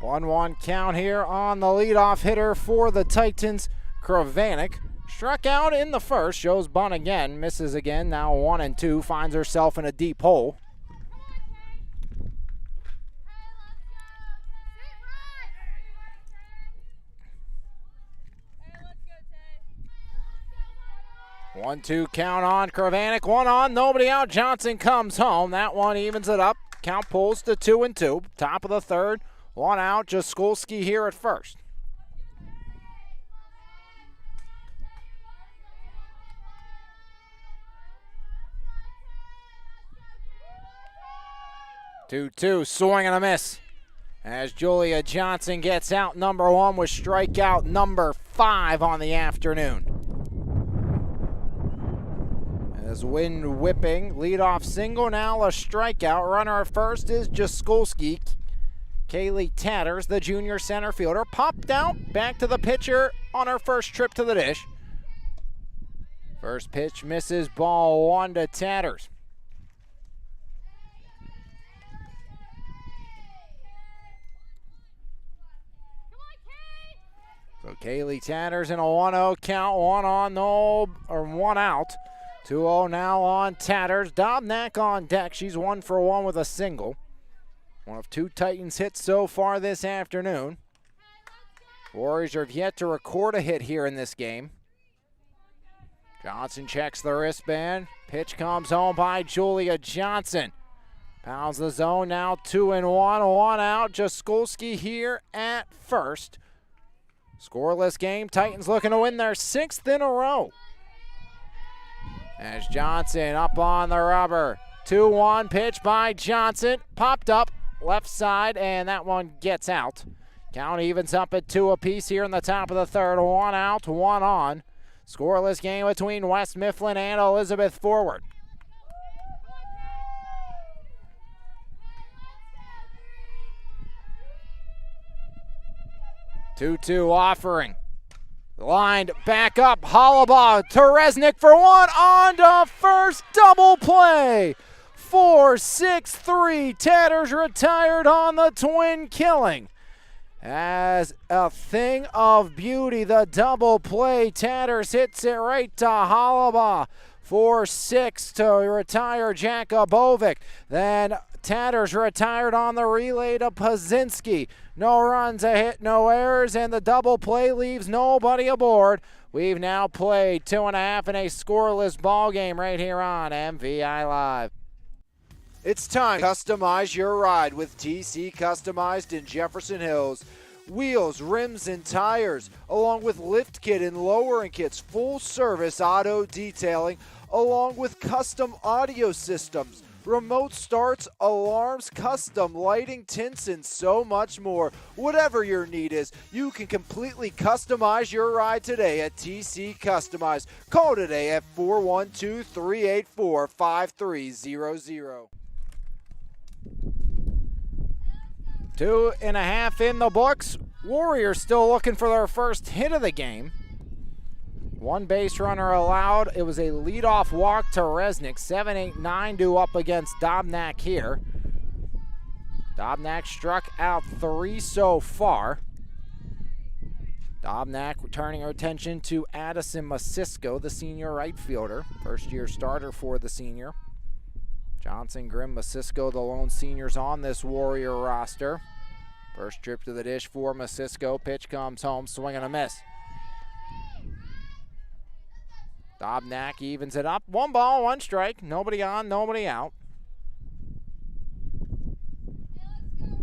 One count here on the leadoff hitter for the Titans, Kravanik. Struck out in the first, shows bunt again, misses again, now 1-2, finds herself in a deep hole. One-two count on Kravanik, one on, nobody out. Johnson comes home. That one evens it up. Count pulls to 2-2. Top of the third, one out. Jaskulski here at first. Two-two, swing and a miss. As Julia Johnson gets out number one with strikeout number 5 on the afternoon. As wind whipping, leadoff single, now a strikeout. Runner at first is Jaskulski. Kaylee Tatters, the junior center fielder, popped out, back to the pitcher on her first trip to the dish. First pitch misses, ball 1 to Tatters. So Kaylee Tatters in a 1-0 count, one on, one out. 2-0 now on Tatters. Dobnak on deck. She's 1 for 1 with a single. One of 2 Titans hits so far this afternoon. Warriors have yet to record a hit here in this game. Johnson checks the wristband. Pitch comes home by Julia Johnson. Pounds the zone now, 2-1, one out. Jaskulski here at first. Scoreless game. Titans looking to win their 6th in a row. As Johnson up on the rubber. 2-1 pitch by Johnson. Popped up left side, and that one gets out. Count evens up at 2 apiece here in the top of the third. One out, one on. Scoreless game between West Mifflin and Elizabeth Forward. Two offering. Lined back up, Hollabaugh to Resnick for one, on to first, double play. 4-6-3, Tatters retired on the twin killing. As a thing of beauty, the double play, Tatters hits it right to Hollabaugh. 4-6 to retire Jakubovic. Then Tatters retired on the relay to Pazinski. No runs, a hit, no errors, and the double play leaves nobody aboard. We've now played 2.5 in a scoreless ball game right here on MVI Live. It's time to customize your ride with TC Customized in Jefferson Hills. Wheels, rims, and tires, along with lift kit and lowering kits, full service auto detailing, along with custom audio systems, remote starts, alarms, custom lighting, tints, and so much more. Whatever your need is, you can completely customize your ride today at TC Customized. Call today at 412-384-5300. 2.5 in the books. Warriors still looking for their first hit of the game. 1 base runner allowed. It was a leadoff walk to Resnick. 7-8-9 due up against Dobnak here. Dobnak struck out 3 so far. Dobnak turning her attention to Addison Masisko, the senior right fielder. First-year starter for the senior. Johnson, Grimm, Masisko, the lone seniors on this Warrior roster. First trip to the dish for Masisko. Pitch comes home, swing and a miss. Dobnak evens it up. 1 ball, 1 strike. Nobody on, nobody out.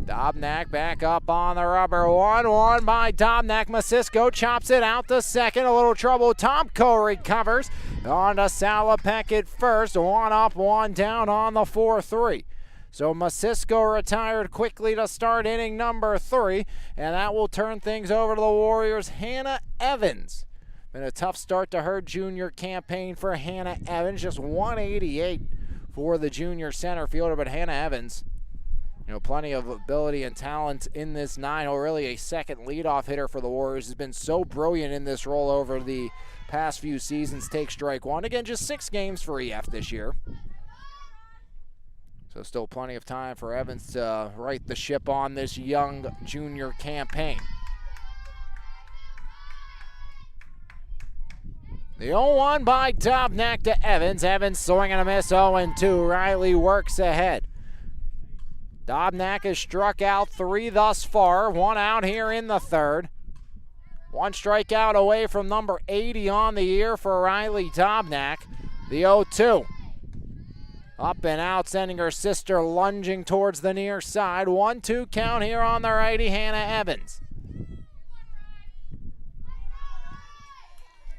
Dobnak back up on the rubber. 1-1 by Dobnak. Masisko chops it out to second. A little trouble. Tomko recovers. On to Salopek at first. 1 up, 1 down on the 4-3. So Masisko retired quickly to start inning number 3. And that will turn things over to the Warriors. Hannah Evans Been a tough start to her junior campaign for Hannah Evans. Just 188 for the junior center fielder, but Hannah Evans, plenty of ability and talent in this 9-hole. Really a second leadoff hitter for the Warriors. Has been so brilliant in this role over the past few seasons. Take strike one. Again, just 6 games for EF this year. So still plenty of time for Evans to right the ship on this young junior campaign. The 0-1 by Dobnak to Evans. Evans swing and a miss, 0-2. Riley works ahead. Dobnak has struck out 3 thus far. 1 out here in the 3rd. 1 strikeout away from number 80 on the year for Riley Dobnak. The 0-2. Up and out, sending her sister lunging towards the near side. 1-2 count here on the righty, Hannah Evans.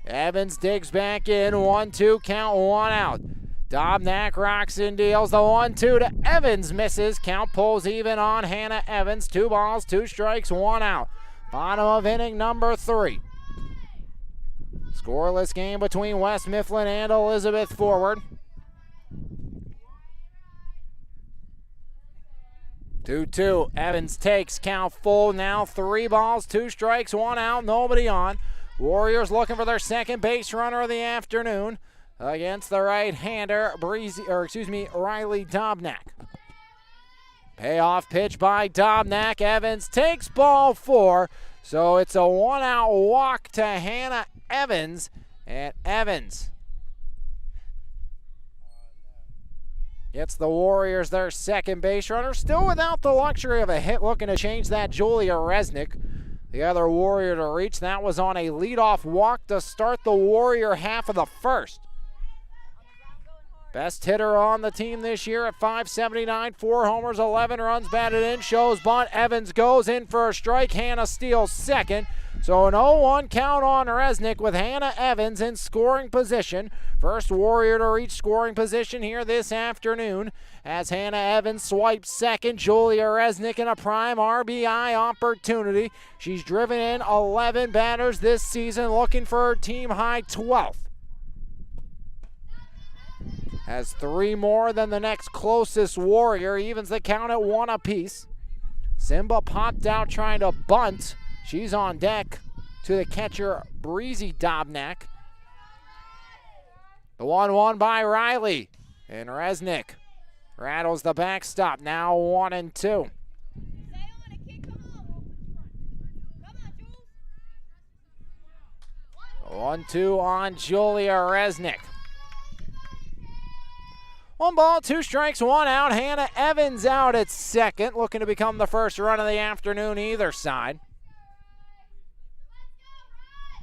Evans digs back in, 1-2 count, 1 out. Dobnak rocks and deals the 1-2 to Evans, misses. Count pulls even on Hannah Evans. 2 balls, 2 strikes, 1 out. Bottom of inning number 3. Scoreless game between West Mifflin and Elizabeth Forward. 2-2, Evans takes, count full now. 3 balls, 2 strikes, 1 out, nobody on. Warriors looking for their second base runner of the afternoon against the right-hander, Riley Dobnak. Payoff pitch by Dobnak. Evans takes ball 4, so it's a 1-out walk to Hannah Evans, and Evans gets the Warriors their second base runner, still without the luxury of a hit, looking to change that. Julia Resnick, the other Warrior to reach. That was on a leadoff walk to start the Warrior half of the 1st. Best hitter on the team this year at .579, 4 homers, 11 runs batted in, shows bunt. Evans goes in for a strike. Hannah steals second. So an 0-1 count on Resnick with Hannah Evans in scoring position. First Warrior to reach scoring position here this afternoon as Hannah Evans swipes second. Julia Resnick in a prime RBI opportunity. She's driven in 11 batters this season, looking for her team high 12th. Has 3 more than the next closest Warrior, evens the count at 1 apiece. Simba popped out trying to bunt. She's on deck to the catcher, Breezy Dobnak. The 1-1 by Riley, and Resnick rattles the backstop. Now 1-2. 1-2 on Julia Resnick. 1 ball, 2 strikes, 1 out. Hannah Evans out at second, looking to become the first run of the afternoon either side.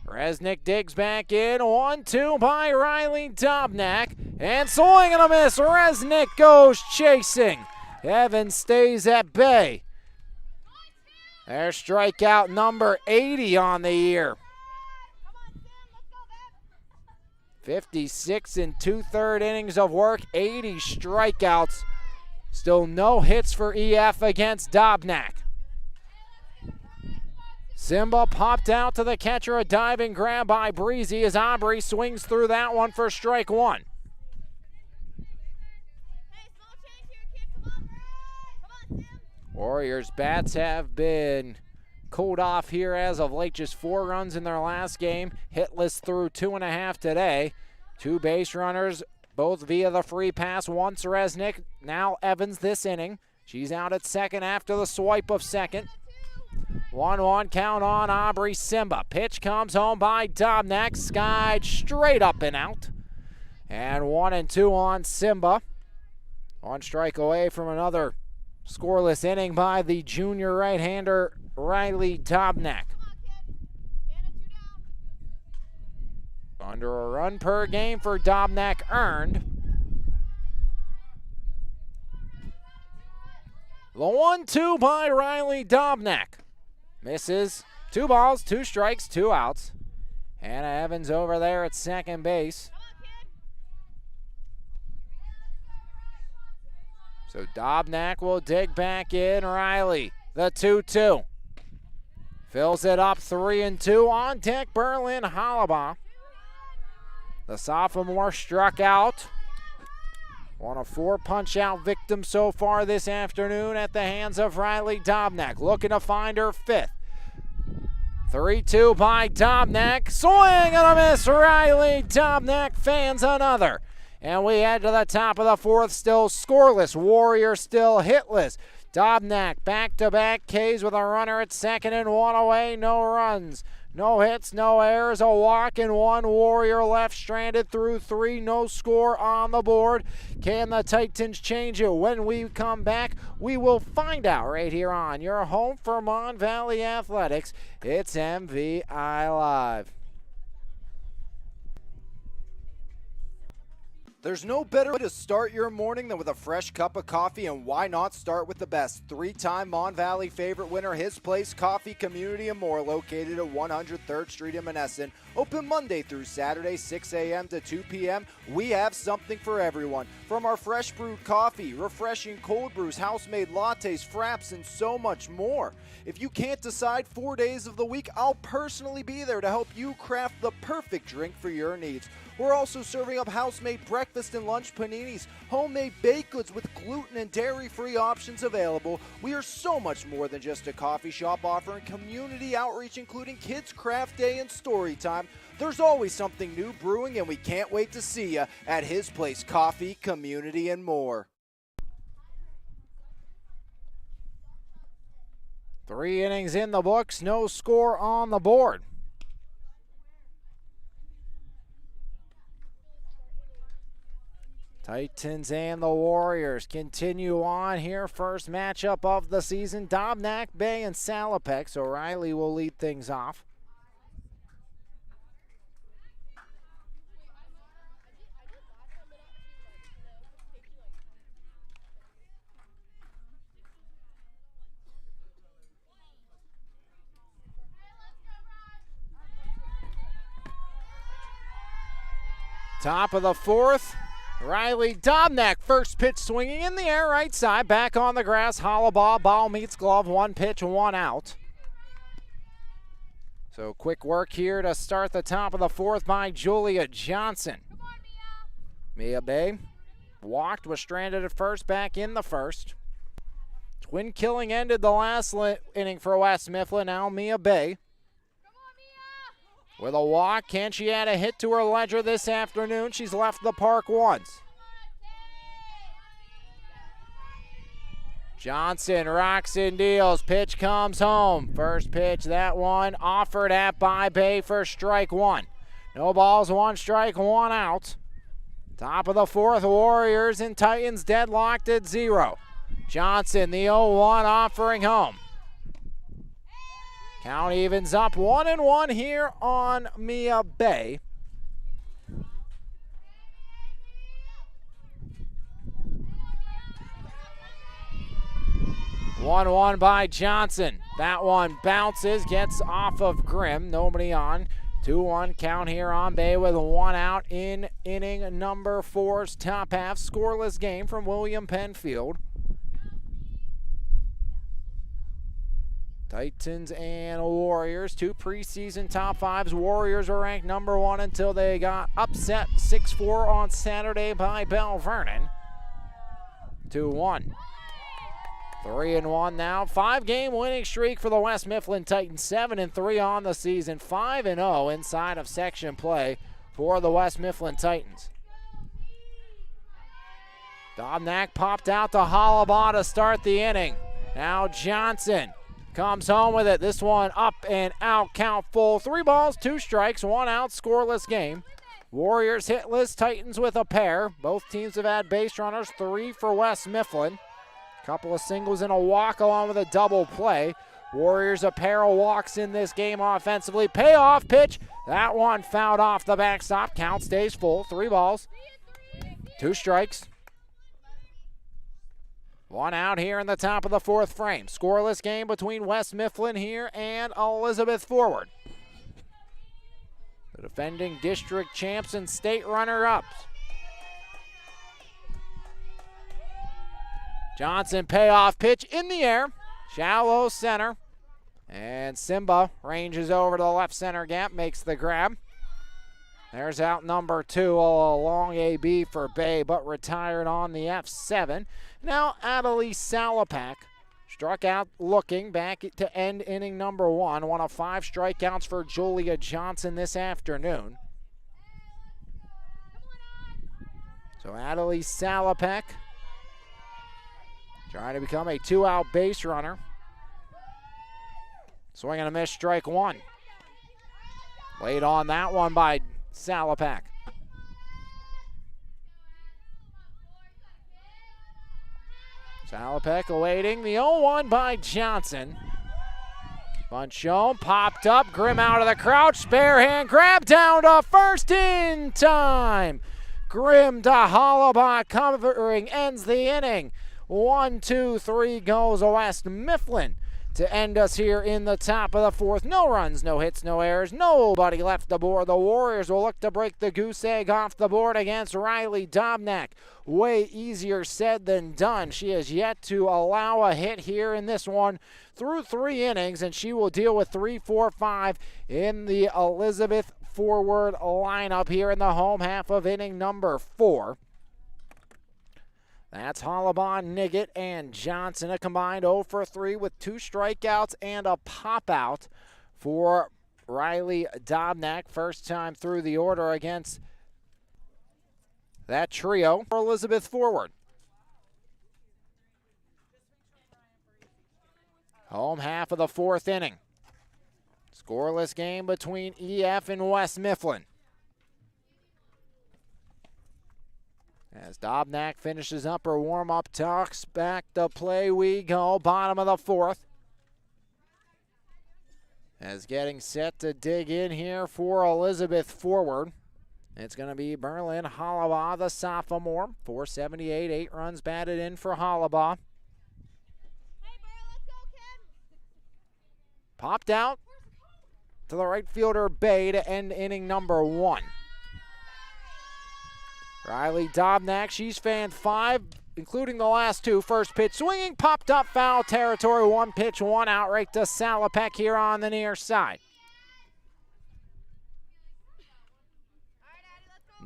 Resnick digs back in, 1-2 by Riley Dobnak, and swing and a miss. Resnick goes chasing. Evans stays at bay. There's strikeout number 80 on the year. 56 and 2/3 innings of work, 80 strikeouts. Still no hits for EF against Dobnak. Simba popped out to the catcher, a diving grab by Breezy as Aubrey swings through that one for strike 1. Warriors bats have been cooled off here as of late. Just 4 runs in their last game. Hitless through 2.5 today. 2 base runners, both via the free pass. Once Resnick, now Evans this inning. She's out at second after the swipe of second. 1-1 count on Aubrey Simba. Pitch comes home by Dobnak. Skied straight up and out. And 1-2 on Simba. 1 strike away from another scoreless inning by the junior right-hander Riley Dobnak. Under a run per game for Dobnak earned. The 1-2 by Riley Dobnak. Misses. 2 balls, 2 strikes, 2 outs. Hannah Evans over there at second base. So Dobnak will dig back in. Riley, the 2-2. Fills it up 3-2 on deck. Berlin Hollabaugh. The sophomore struck out. One of 4 punch-out victims so far this afternoon at the hands of Riley Dobnak. Looking to find her 5th. 3-2 by Dobnak. Swing and a miss. Riley Dobnak fans another. And we head to the top of the 4th, still scoreless. Warriors still hitless. Dobnak back-to-back Ks with a runner at 2nd and 1 away. No runs. No hits, no errors, a walk, and 1 Warrior left, stranded through 3, no score on the board. Can the Titans change it? When we come back, we will find out right here on your home for Mon Valley Athletics. It's MVI Live. There's no better way to start your morning than with a fresh cup of coffee, and why not start with the best? 3-time Mon Valley favorite winner, His Place Coffee, Community and More, located at 103rd Street in Monessen. Open Monday through Saturday, 6 a.m. to 2 p.m. We have something for everyone. From our fresh brewed coffee, refreshing cold brews, house-made lattes, fraps, and so much more. If you can't decide 4 days of the week, I'll personally be there to help you craft the perfect drink for your needs. We're also serving up house-made breakfast and lunch paninis, homemade baked goods with gluten and dairy-free options available. We are so much more than just a coffee shop, offering community outreach, including Kids Craft Day and Story Time. There's always something new brewing, and we can't wait to see you at His Place Coffee, Community and More. 3 innings in the books, no score on the board. Titans and the Warriors continue on here. First matchup of the season, Dobnak, Bay, and Salopek. So Riley will lead things off. Top of the 4th. Riley Dobnak, first pitch swinging in the air, right side, back on the grass. Hollabaugh, ball meets glove, 1 pitch, 1 out. So quick work here to start the top of the 4th by Julia Johnson. Mia Bay walked, was stranded at first, back in the 1st. Twin killing ended the last inning for West Mifflin. Now Mia Bay with a walk. Can she add a hit to her ledger this afternoon? She's left the park once. Johnson rocks and deals. Pitch comes home. First pitch, that one offered at by Bay for strike 1. No balls, 1 strike, 1 out. Top of the 4th, Warriors and Titans deadlocked at 0. Johnson, the 0-1 offering home. Count evens up 1-1 here on Mia Bay. One by Johnson. That one bounces, gets off of Grimm. Nobody on. 2-1 count here on Bay with 1 out in inning number 4's top half. Scoreless game from William Penfield. Titans and Warriors, 2 preseason top 5s. Warriors were ranked number 1 until they got upset 6-4 on Saturday by Bell Vernon. 2-1. 3-1 now. 5-game winning streak for the West Mifflin Titans. 7-3 on the season. 5-0 inside of section play for the West Mifflin Titans. Dobnak popped out to Hollabaugh to start the inning. Now Johnson comes home with it. This one up and out, count full. 3 balls, 2 strikes, 1 out, scoreless game. Warriors hitless, Titans with a pair. Both teams have had base runners, 3 for West Mifflin. Couple of singles and a walk along with a double play. Warriors a pair of walks in this game offensively. Payoff pitch. That one fouled off the backstop. Count stays full. 3 balls, 2 strikes. 1 out here in the top of the 4th frame. Scoreless game between West Mifflin here and Elizabeth Forward. The defending district champs and state runner-ups. Johnson payoff pitch in the air. Shallow center. And Simba ranges over to the left center gap, makes the grab. There's out number 2, a long AB for Bay, but retired on the F7. Now Adelie Salapak struck out looking back to end inning number 1. One of 5 strikeouts for Julia Johnson this afternoon. So Adelie Salapak trying to become a 2-out base runner. Swing and a miss, strike 1. Laid on that one by Salapak. Salapak awaiting the 0-1 by Johnson. Bunt shown, popped up, Grimm out of the crouch, bare hand grab down to first in time. Grimm to Hollabaugh covering, ends the inning. 1, 2, 3 goes west. Mifflin to end us here in the top of the 4th. No runs, no hits, no errors, nobody left the board. The Warriors will look to break the goose egg off the board against Riley Dobnak. Way easier said than done. She has yet to allow a hit here in this one through 3 innings, and she will deal with 3, 4, 5 in the Elizabeth forward lineup here in the home half of inning number 4. That's Hollabaugh, Niggett, and Johnson, a combined 0 for 3 with 2 strikeouts and a pop-out for Riley Dobnak. First time through the order against that trio for Elizabeth forward. Home half of the 4th inning. Scoreless game between EF and West Mifflin. As Dobnak finishes up her warm-up talks, back to play we go. Bottom of the 4th. As getting set to dig in here for Elizabeth forward. It's going to be Berlin Hollabaugh, the sophomore. 478, 8 runs batted in for Hollabaugh. Popped out to the right fielder Bay to end inning number 1. Riley Dobnak, she's fanned 5, including the last 2. First pitch swinging, popped up, foul territory. 1 pitch, 1 out, right to Salapak here on the near side.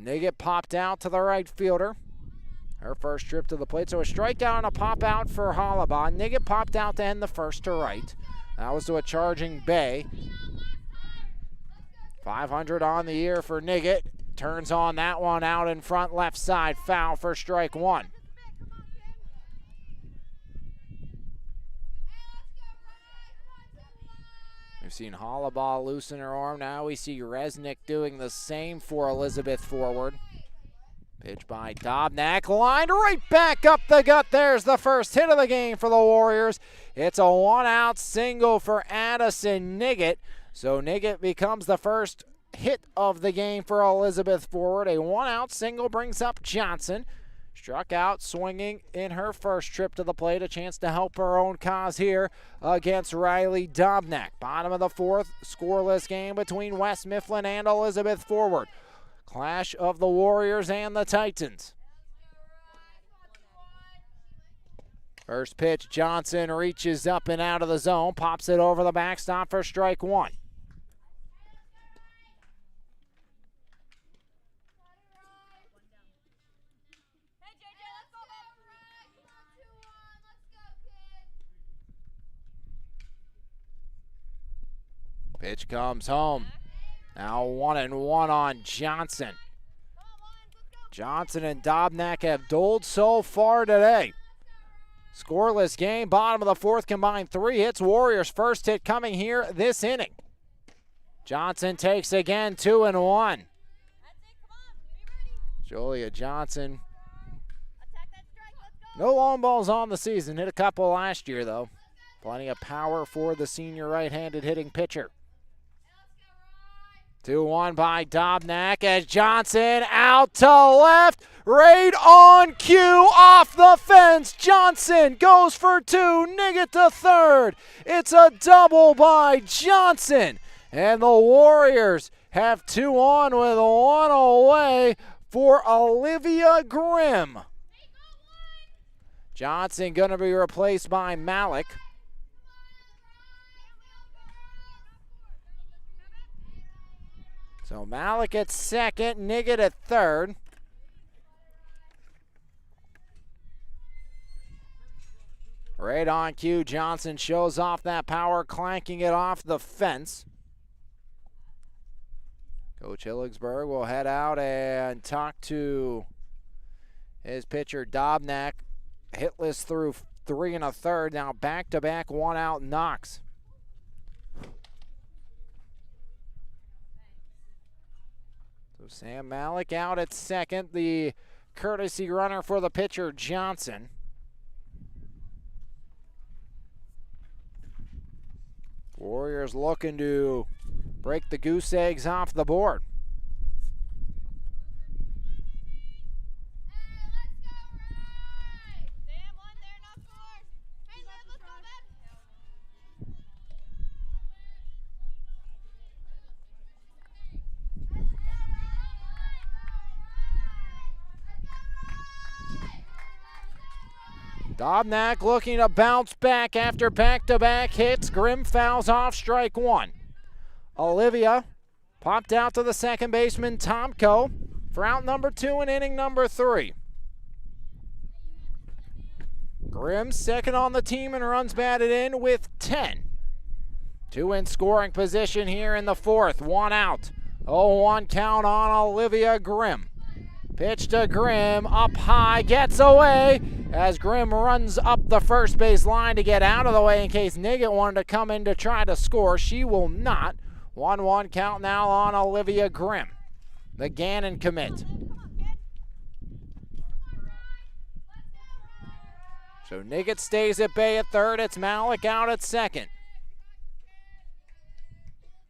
Niggett popped out to the right fielder. Her first trip to the plate, so a strikeout and a pop out for Hollabaugh. Niggett popped out to end the first to right. That was to a charging Bay. 500 on the year for Niggett. Turns on that one out in front left side. Foul for strike 1. We've seen Hollabaugh loosen her arm. Now we see Resnick doing the same for Elizabeth forward. Pitch by Dobnak, lined right back up the gut. There's the first hit of the game for the Warriors. It's a 1-out single for Addison Niggett. So Niggett becomes the first hit of the game for Elizabeth forward. A 1-out single brings up Johnson. Struck out swinging in her first trip to the plate. A chance to help her own cause here against Riley Dobnak. Bottom of the 4th, scoreless game between West Mifflin and Elizabeth forward. Clash of the Warriors and the Titans. First pitch, Johnson reaches up and out of the zone. Pops it over the backstop for strike 1. Pitch comes home. Now 1-1 on Johnson. Johnson and Dobnak have doled so far today. Scoreless game, bottom of the 4th, combined 3 hits. Warriors' first hit coming here this inning. Johnson takes again, 2-1. Julia Johnson. No long balls on the season. Hit a couple last year, though. Plenty of power for the senior right-handed hitting pitcher. 2-1 by Dobnak as Johnson out to left. Right on cue, off the fence. Johnson goes for 2. Niggett to third. It's a double by Johnson. And the Warriors have 2 on with 1 away for Olivia Grimm. Johnson going to be replaced by Malik. So Malik at second, Niggett at third. Right on cue, Johnson shows off that power, clanking it off the fence. Coach Hilligsburg will head out and talk to his pitcher, Dobnak. Hitless through 3 1/3. Now back-to-back one-out knocks. So Sam Malik out at second. The courtesy runner for the pitcher, Johnson. Warriors looking to break the goose eggs off the board. Dobnak looking to bounce back after back-to-back hits. Grimm fouls off strike one. Olivia popped out to the second baseman, Tomko, for out number 2 in inning number 3. Grimm second on the team and runs batted in with 10. 2 in scoring position here in the 4th. 1 out. 0-1 count on Olivia Grimm. Pitch to Grimm, up high, gets away as Grimm runs up the first base line to get out of the way in case Niggett wanted to come in to try to score. She will not. 1-1 count now on Olivia Grimm, the Gannon commit. So Niggett stays at bay at third. It's Malik out at second.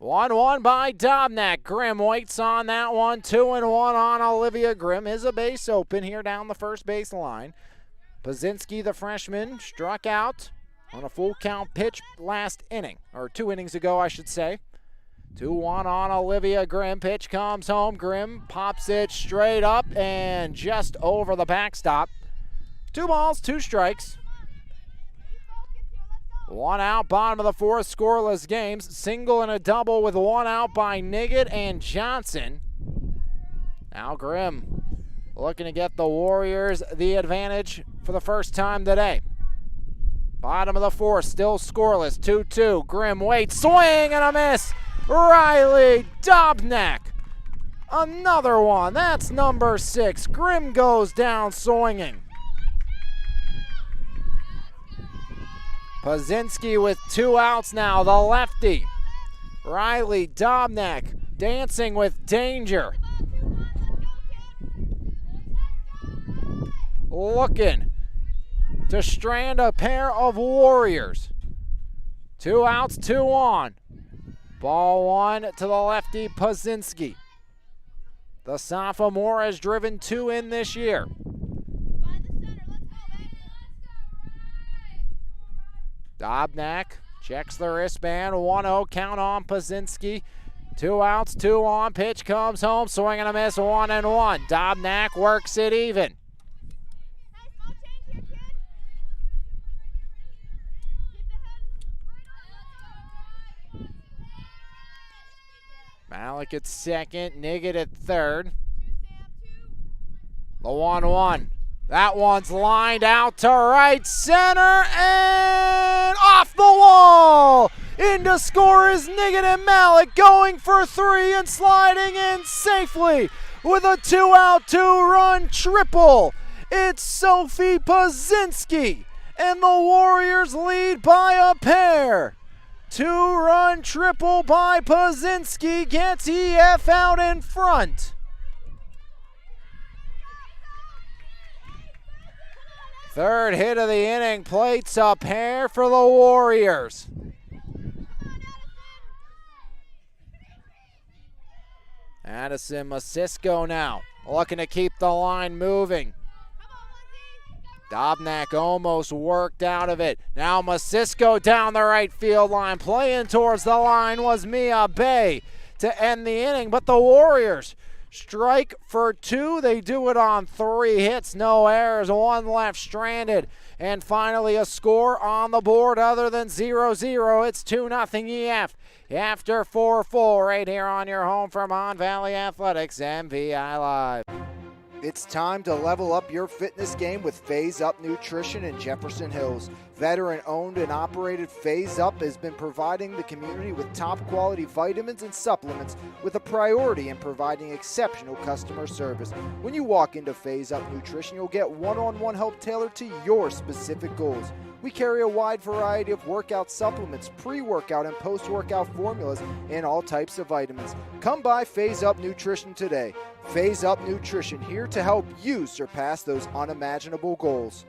1-1 by Dobnak. Grimm waits on that one. 2-1 on Olivia Grimm. Is a base open here down the first base line. Pazinski, the freshman, struck out on a full count pitch last inning, or 2 innings ago, I should say. 2-1 on Olivia Grimm. Pitch comes home. Grimm pops it straight up and just over the backstop. 2 balls, 2 strikes. 1 out, bottom of the 4th, scoreless games. Single and a double with 1 out by Niggett and Johnson. Now Grimm looking to get the Warriors the advantage for the first time today. Bottom of the 4th, still scoreless, 2-2. Grimm waits, swing and a miss. Riley Dobnak. Another one, that's number 6. Grimm goes down swinging. Pazinski with 2 outs now, the lefty. Riley Dobnak dancing with danger. Looking to strand a pair of Warriors. 2 outs, 2 on. Ball 1 to the lefty, Pazinski. The sophomore has driven 2 in this year. Dobnak checks the wristband. 1-0 count on Pazinski. 2 outs, 2 on. Pitch comes home. Swing and a miss. 1-1. Dobnak works it even. Malik at second. Niggett at third. The 1-1. That one's lined out to right center and off the wall. In to score is Niggett and Malik, going for 3 and sliding in safely with a 2-out, 2-run triple. It's Sophie Pazinski, and the Warriors lead by a pair. 2-run triple by Pazinski gets EF out in front. Third hit of the inning, plates a pair for the Warriors. Addison Masisco now looking to keep the line moving. Dobnak almost worked out of it. Now Masisco down the right field line. Playing towards the line was Mia Bay to end the inning, but the Warriors Strike for 2. They do it on 3 hits, no errors, 1 left stranded. And finally a score on the board other than 0-0. It's 2-0 EF after 4 full right here on your home for Mon Valley Athletics, MVI Live. It's time to level up your fitness game with Phase Up Nutrition in Jefferson Hills. Veteran-owned and operated Phase Up has been providing the community with top-quality vitamins and supplements with a priority in providing exceptional customer service. When you walk into Phase Up Nutrition, you'll get one-on-one help tailored to your specific goals. We carry a wide variety of workout supplements, pre-workout and post-workout formulas, and all types of vitamins. Come by Phase Up Nutrition today. Phase Up Nutrition, here to help you surpass those unimaginable goals.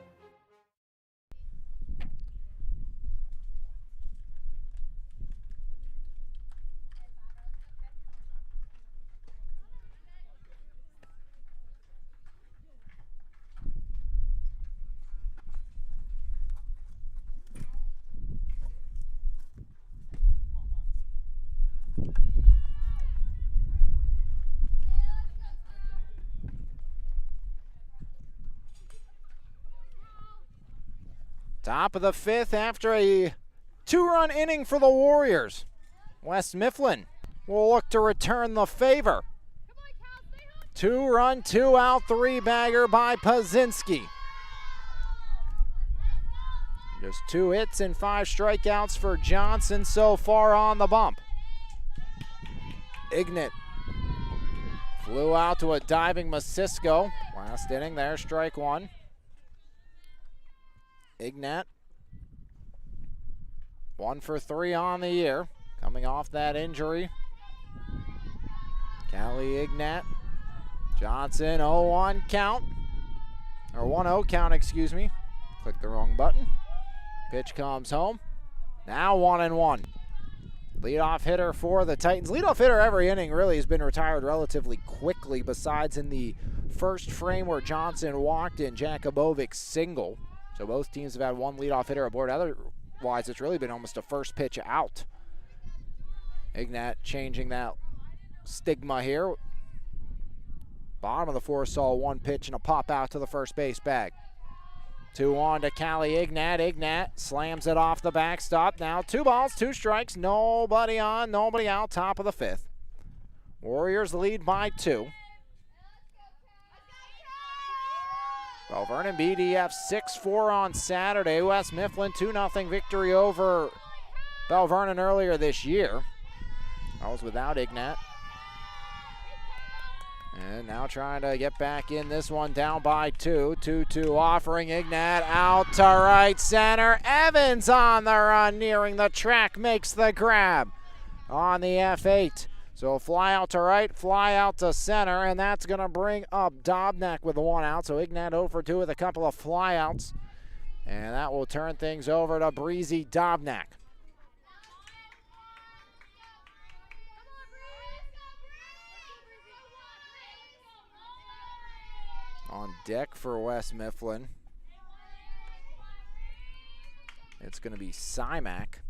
Top of the 5th after a 2-run inning for the Warriors. West Mifflin will look to return the favor. 2-run, 2-out, 3-bagger by Pazinski. Just 2 hits and 5 strikeouts for Johnson so far on the bump. Ignat flew out to a diving Masisco. Last inning there, strike 1. Ignat, 1 for 3 on the year, coming off that injury. Callie Ignat, Johnson, 0-1 count, or 1-0 count, excuse me. Clicked the wrong button. Pitch comes home. Now 1-1. Leadoff hitter for the Titans. Leadoff hitter every inning really has been retired relatively quickly, besides in the first frame where Johnson walked in Jakubowic's single. So both teams have had 1 leadoff hitter aboard. Otherwise, it's really been almost a first pitch out. Ignat changing that stigma here. Bottom of the 4th saw 1 pitch and a pop out to the first base bag. 2-on to Callie Ignat. Ignat slams it off the backstop. Now 2 balls, 2 strikes. Nobody on, nobody out. Top of the 5th. Warriors lead by 2. Bell Vernon BDF 6-4 on Saturday. West Mifflin 2-0 victory over Bell Vernon earlier this year. That was without Ignat. And now trying to get back in this one, down by 2. 2-2 offering. Ignat out to right center. Evans on the run, nearing the track, makes the grab on the F8. So fly out to right, fly out to center, and that's going to bring up Dobnak with the 1 out. So Ignat 0 for 2 with a couple of flyouts. And that will turn things over to Breezy Dobnak. On deck for West Mifflin, it's going to be Simak.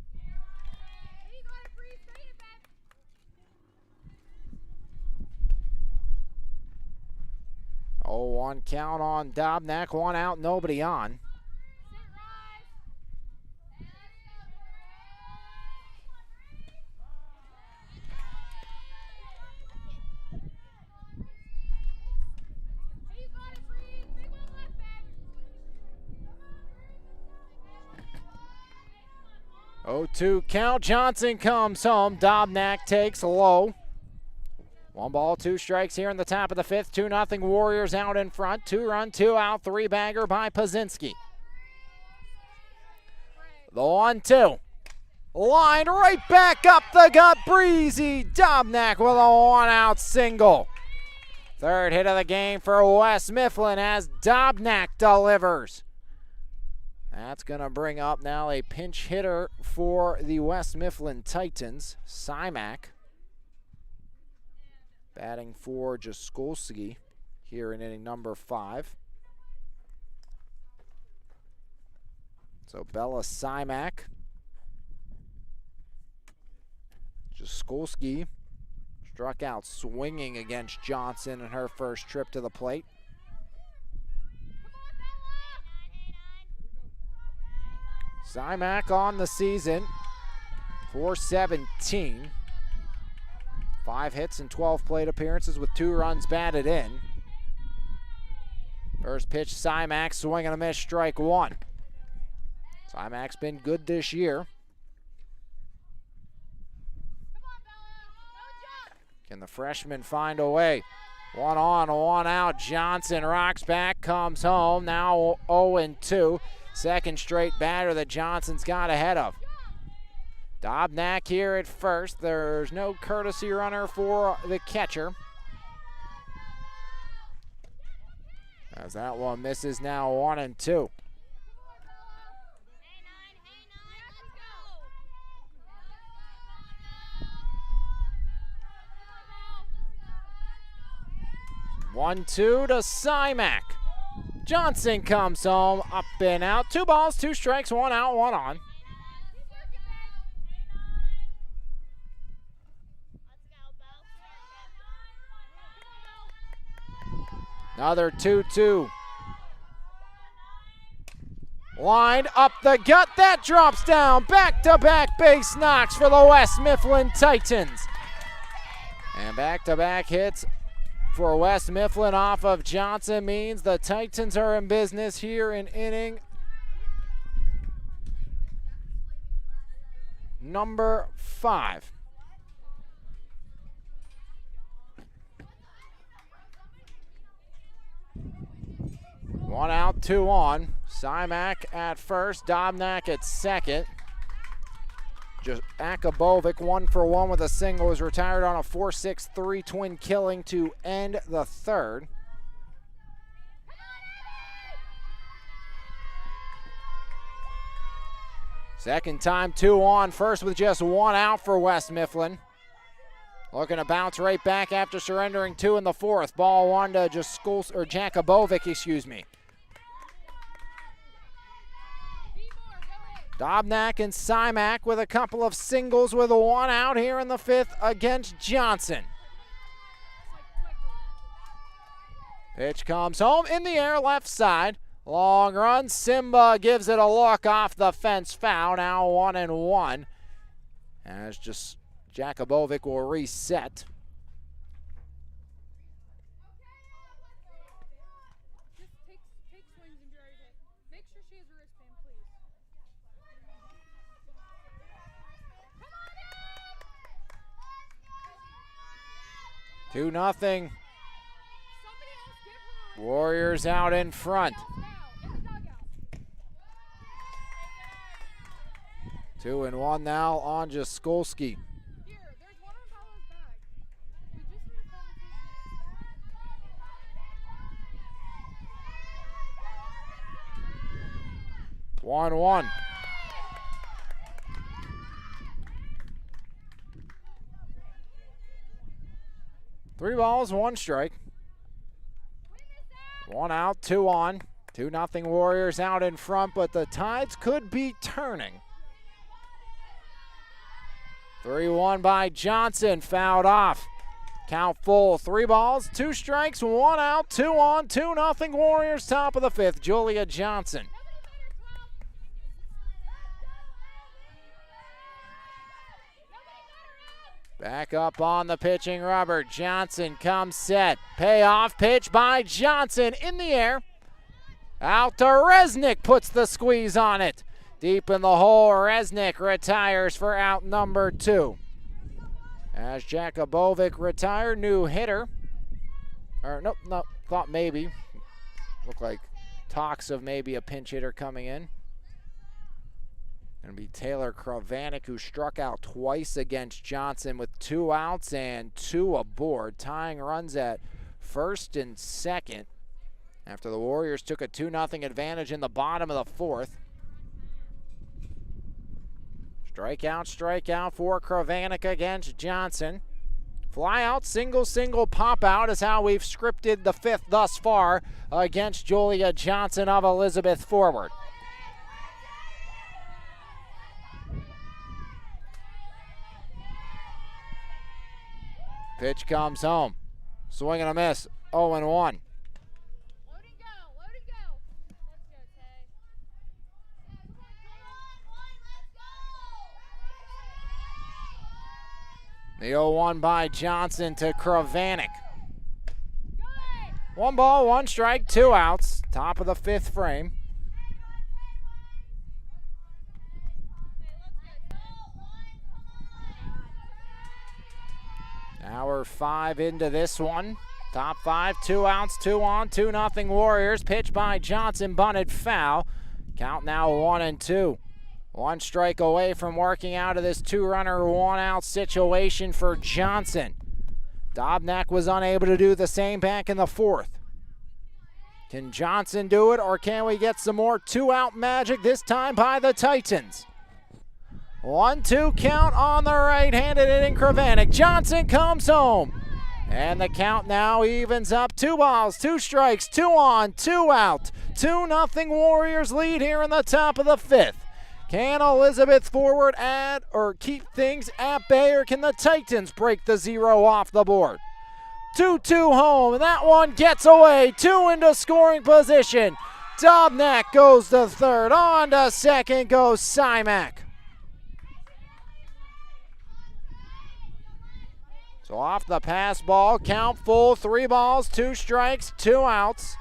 Oh, 1 count on Dobnak, 1 out, nobody on. Oh, 2 count. Johnson comes home. Dobnak takes low. 1 ball, 2 strikes here in the top of the 5th. 2-0 Warriors out in front. 2-run, 2-out, 3-bagger by Pazinski. The 1-2. Line right back up the gut. Breezy Dobnak with a 1-out single. 3rd hit of the game for West Mifflin as Dobnak delivers. That's going to bring up now a pinch hitter for the West Mifflin Titans, Simak. Batting for Jaskolski here in inning number 5. So Bella Simak. Jaskolski Struck out swinging against Johnson in her first trip to the plate. Simak on the season, .417. 5 hits and 12 plate appearances with 2 runs batted in. First pitch, Simak swing and a miss, strike 1. Simak's been good this year. Can the freshman find a way? 1 on, 1 out. Johnson rocks back, comes home. Now 0-2. Second straight batter that Johnson's got ahead of. Dobnak here at first. There's no courtesy runner for the catcher. As that one misses, now 1-2. One-two to Simak. Johnson comes home, up and out. 2 balls, 2 strikes, 1 out, 1 on. Another 2-2. Lined up the gut, that drops down. Back-to-back base knocks for the West Mifflin Titans. And back-to-back hits for West Mifflin off of Johnson means the Titans are in business here in inning number 5. One out, 2 on. Simak at first, Dobnak at second. Just Akabovic 1 for 1 with a single, was retired on a 4-6-3 twin killing to end the third. Second time 2 on, first with just 1 out for West Mifflin. Looking to bounce right back after surrendering 2 in the 4th. Ball 1 to Jakabovic, excuse me. Dobnak and Simak with a couple of singles with a 1 out here in the 5th against Johnson. Pitch comes home in the air, left side. Long run, Simba gives it a look off the fence, foul. Now 1-1. As just Jakabovic will reset. Make sure she has a wristband, please. 2-0. Warriors out in front. 2-1 now on Jaskolski. Here, there's one on Paolo's bag. We just need a conversation. 1-1. Three balls, 1 strike. 1 out, 2 on. 2-0 Warriors out in front, but the tides could be turning. 3-1 by Johnson, fouled off. Count full, 3 balls, 2 strikes, 1 out, 2 on, 2-0 Warriors, top of the 5th, Julia Johnson. Back up on the pitching rubber. Johnson comes set. Payoff pitch by Johnson in the air. Out to Resnick, puts the squeeze on it. Deep in the hole, Resnick retires for out number 2. As Jakabovic retired, new hitter. Or nope, thought maybe. Looked like talks of maybe a pinch hitter coming in. Going to be Taylor Kravanik, who struck out twice against Johnson with 2 outs and 2 aboard, tying runs at first and second after the Warriors took a 2-0 advantage in the bottom of the 4th. Strikeout for Kravanik against Johnson. Fly out, single, pop out is how we've scripted the 5th thus far against Julia Johnson of Elizabeth forward. Pitch comes home. Swing and a miss. 0-1. Load and go. Load and go. Let's go, Tay. The 0-1 by Johnson to Kravanik. 1 ball, 1 strike, 2 outs. Top of the 5th frame. Hour 5 into this one. Top 5, 2 outs, 2 on, 2-0 Warriors. Pitch by Johnson, bunted foul. Count now 1-2. 1 strike away from working out of this 2-runner, 1-out situation for Johnson. Dobnak was unable to do the same back in the 4th. Can Johnson do it, or can we get some more 2-out magic, this time by the Titans? 1-2 count on the right-handed hitting Kravanik. Johnson comes home. And the count now evens up. 2 balls, 2 strikes, 2 on, 2 out. 2-0 Warriors lead here in the top of the 5th. Can Elizabeth forward add or keep things at bay, or can the Titans break the 0 off the board? 2-2 home, and that one gets away. 2 into scoring position. Dobnak goes to 3rd. On to 2nd goes Simak. So off the pass ball, count full, 3 balls, 2 strikes, 2 outs.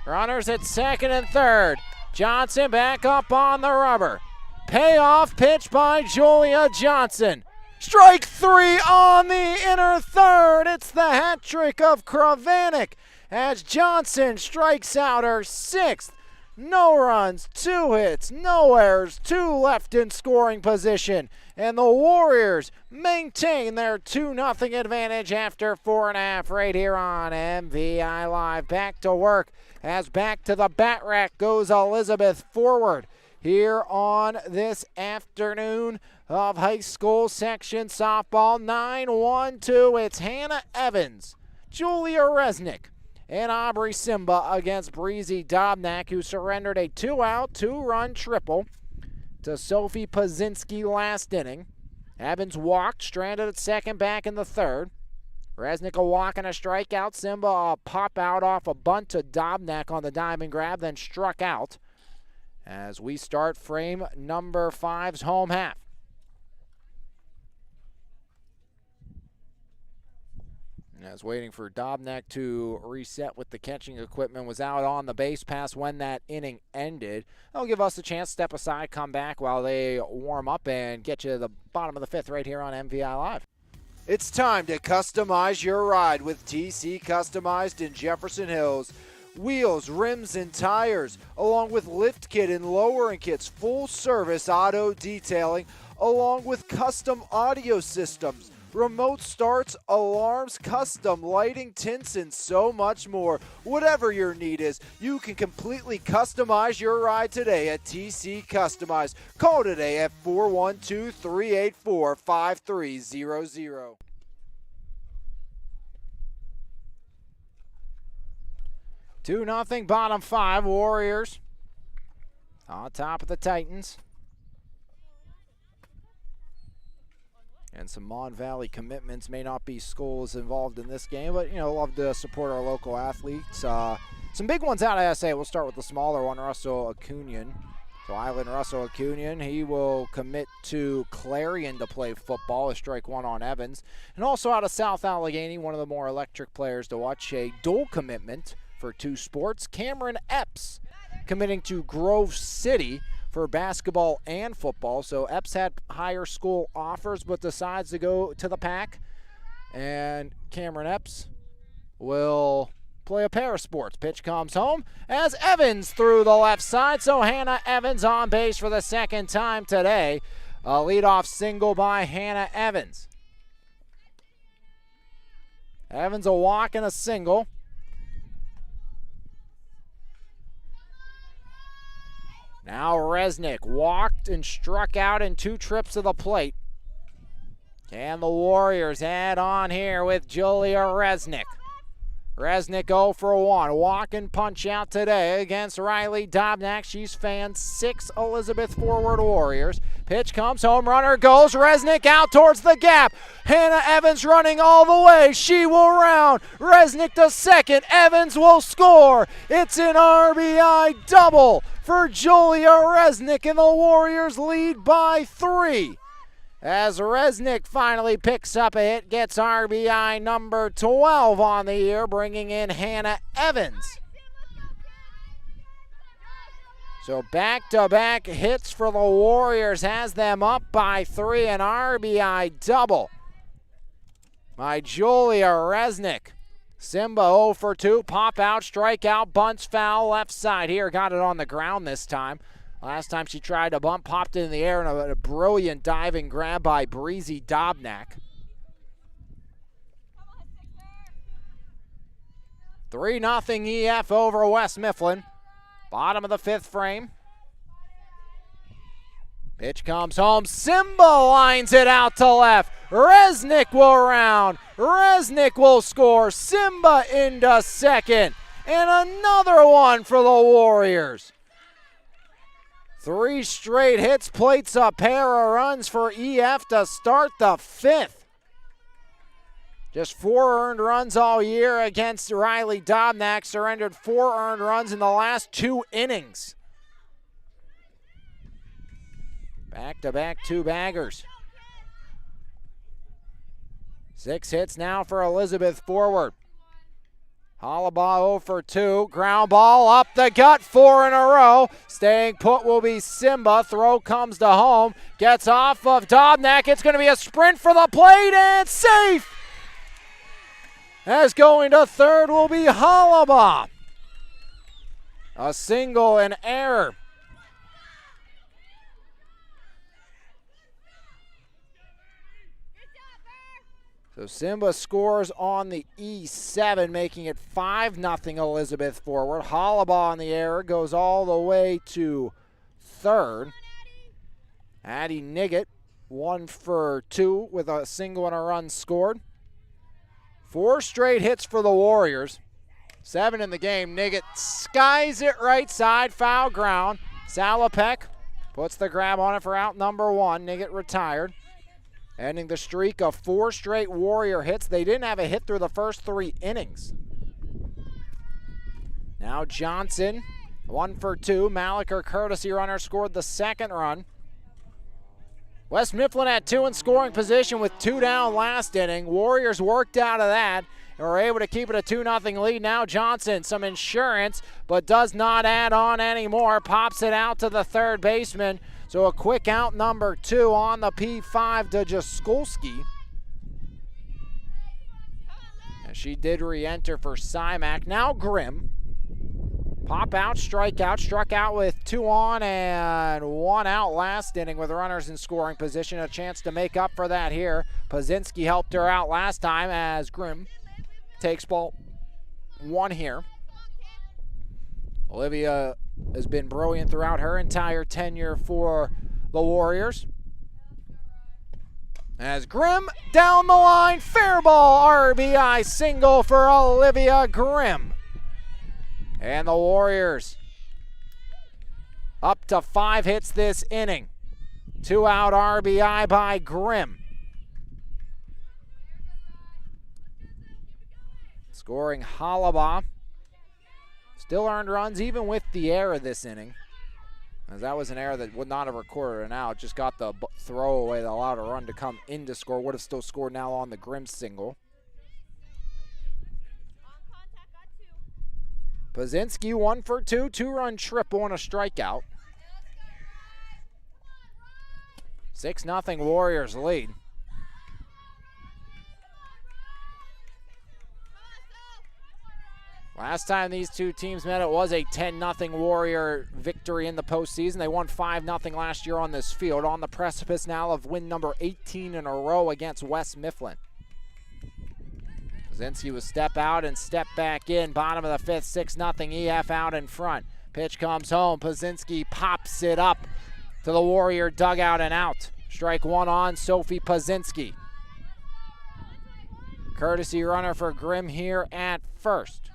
Runners at 2nd and 3rd. Johnson back up on the rubber. Payoff pitch by Julia Johnson. Strike 3 on the inner 3rd. It's the hat trick of Kravanik as Johnson strikes out her 6th. No runs, 2 hits, no errors, 2 left in scoring position. And the Warriors maintain their 2-0 advantage after 4.5 right here on MVI Live. Back to work as back to the bat rack goes Elizabeth forward here on this afternoon of high school section softball. 9-1-2. It's Hannah Evans, Julia Resnick, and Aubrey Simba against Breezy Dobnak, who surrendered a 2-out, 2-run triple to Sophie Pazinski last inning. Evans walked, stranded at 2nd, back in the 3rd. Resnick a walk and a strikeout. Simba a pop out off a bunt to Dobnak on the diamond grab, then struck out as we start frame number 5's home half. As waiting for Dobnak to reset with the catching equipment, was out on the base pass when that inning ended. That'll give us a chance to step aside, come back while they warm up, and get you to the bottom of the 5th right here on MVI Live. It's time to customize your ride with TC Customized in Jefferson Hills. Wheels, rims, and tires, along with lift kit and lowering kits, full service auto detailing, along with custom audio systems, remote starts, alarms, custom lighting, tints, and so much more. Whatever your need is, you can completely customize your ride today at TC Customized. Call today at 412-384-5300. 2-0 bottom 5 Warriors on top of the Titans. And some Mon Valley commitments. May not be schools involved in this game, but, love to support our local athletes. Some big ones out of SA. We'll start with the smaller one, Russell Acunian. So Island Russell Acunian, he will commit to Clarion to play football, a strike 1 on Evans. And also out of South Allegheny, one of the more electric players to watch, a dual commitment for 2 sports. Cameron Epps committing to Grove City for basketball and football. So Epps had higher school offers but decides to go to the Pac. And Cameron Epps will play a pair of sports. Pitch comes home as Evans through the left side. So Hannah Evans on base for the 2nd time today. A leadoff single by Hannah Evans. Evans a walk and a single. Now Resnick walked and struck out in 2 trips to the plate. Can the Warriors add on here with Julia Resnick? Resnick 0 for 1. Walk and punch out today against Riley Dobnak. She's fanned 6 Elizabeth Forward Warriors. Pitch comes, home runner goes. Resnick out towards the gap. Hannah Evans running all the way. She will round. Resnick to second. Evans will score. It's an RBI double for Julia Resnick, and the Warriors lead by 3. As Resnick finally picks up a hit, gets RBI number 12 on the year, bringing in Hannah Evans. So back-to-back hits for the Warriors has them up by 3, an RBI double by Julia Resnick. Simba 0 for 2, pop out, strikeout, bunts foul, left side here, got it on the ground this time. Last time she tried to bunt, popped it in the air, and a brilliant diving grab by Breezy Dobnak. 3-0 EF over West Mifflin. Bottom of the 5th frame. Pitch comes home. Simba lines it out to left. Resnick will round. Resnick will score. Simba into second. And another one for the Warriors. 3 straight hits, plates a pair of runs for EF to start the 5th. Just 4 earned runs all year against Riley Dobnak. Surrendered 4 earned runs in the last 2 innings. Back-to-back 2-baggers. 6 hits now for Elizabeth Forward. Hollabaugh 0 for 2. Ground ball up the gut, 4 in a row. Staying put will be Simba. Throw comes to home. Gets off of Dobnak. It's going to be a sprint for the plate and safe. As going to third will be Hollabaugh. A single and error. So Simba scores on the E7, making it 5-0 Elizabeth Forward. Hollabaugh on the error goes all the way to third. Addie Niggett 1 for 2 with a single and a run scored. 4 straight hits for the Warriors. 7 in the game. Niggett skies it right side, foul ground. Salopek puts the grab on it for out number 1. Niggett retired. Ending the streak of 4 straight Warrior hits. They didn't have a hit through the first 3 innings. Now Johnson, 1 for 2. Maliker courtesy runner scored the 2nd run. West Mifflin had 2 in scoring position with 2 down last inning. Warriors worked out of that and were able to keep it a 2-0 lead. Now Johnson, some insurance, but does not add on anymore. Pops it out to the third baseman. So a quick out number 2 on the P5 to Jaskulski. And she did re-enter for Simak. Now Grimm. Pop out, strikeout, struck out with 2 on and 1 out last inning with runners in scoring position. A chance to make up for that here. Pazinski helped her out last time as Grimm takes ball 1 here. Olivia has been brilliant throughout her entire tenure for the Warriors. As Grimm down the line, fair ball, RBI single for Olivia Grimm. And the Warriors up to 5 hits this inning. 2 out RBI by Grimm. Scoring Hollabaugh. Still earned runs even with the error this inning. As that was an error that would not have recorded an out. Just got the throwaway that allowed a run to come in to score. Would have still scored now on the Grimm single. Pazinski 1 for 2. 2-run triple and a strikeout. 6-0 Warriors lead. Last time these two teams met, it was a 10-0 Warrior victory in the postseason. They won 5-0 last year on this field, on the precipice now of win number 18 in a row against West Mifflin. Pazinski will step out and step back in. Bottom of the 5th, 6-0 EF out in front. Pitch comes home. Pazinski pops it up to the Warrior dugout and out. Strike 1 on Sophie Pazinski. Courtesy runner for Grimm here at first.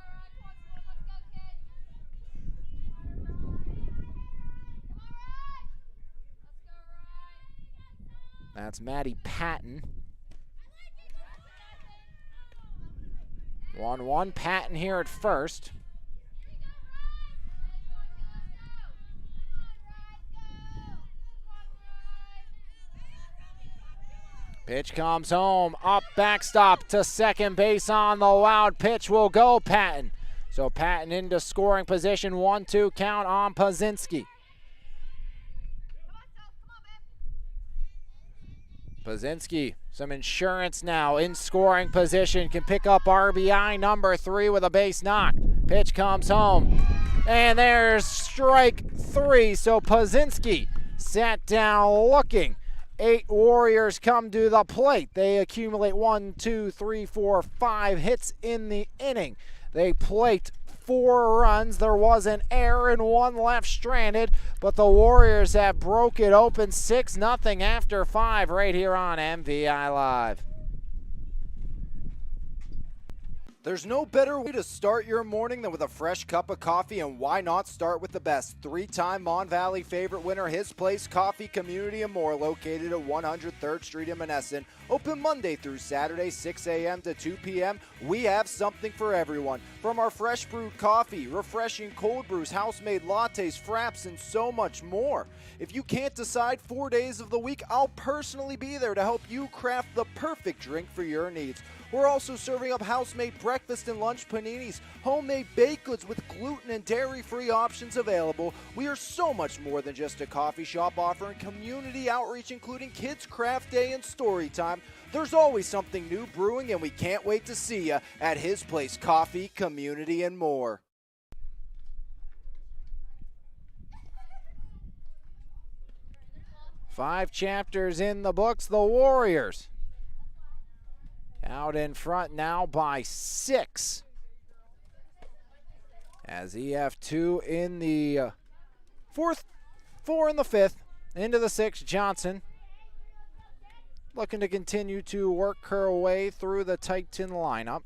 That's Maddie Patton. 1-1, Patton here at first. Pitch comes home, up backstop to second base on the wild pitch will go Patton. So Patton into scoring position, 1-2 count on Pazinski. Pazinski, some insurance now in scoring position, can pick up RBI number 3 with a base knock. Pitch comes home, and there's strike 3. So Pazinski sat down looking. 8 Warriors come to the plate. They accumulate 1, 2, 3, 4, 5 hits in the inning. They plate 4 runs. There was an error and 1 left stranded, but the Warriors have broke it open 6-0 after 5 right here on MVI Live. There's no better way to start your morning than with a fresh cup of coffee, and why not start with the best? 3-time Mon Valley favorite winner, His Place Coffee Community and More, located at 103rd Street in Monessen. Open Monday through Saturday, 6 a.m. to 2 p.m. We have something for everyone. From our fresh brewed coffee, refreshing cold brews, house-made lattes, fraps, and so much more. If you can't decide 4 days of the week, I'll personally be there to help you craft the perfect drink for your needs. We're also serving up house-made breakfast and lunch paninis, homemade baked goods with gluten and dairy-free options available. We are so much more than just a coffee shop, offering community outreach, including Kids Craft Day and Story Time. There's always something new brewing, and we can't wait to see you at His Place Coffee, Community, and More. Five chapters in the books. The Warriors out in front now by 6. As EF2 in the 4th, 4 in the 5th, into the 6th, Johnson looking to continue to work her way through the Titan lineup.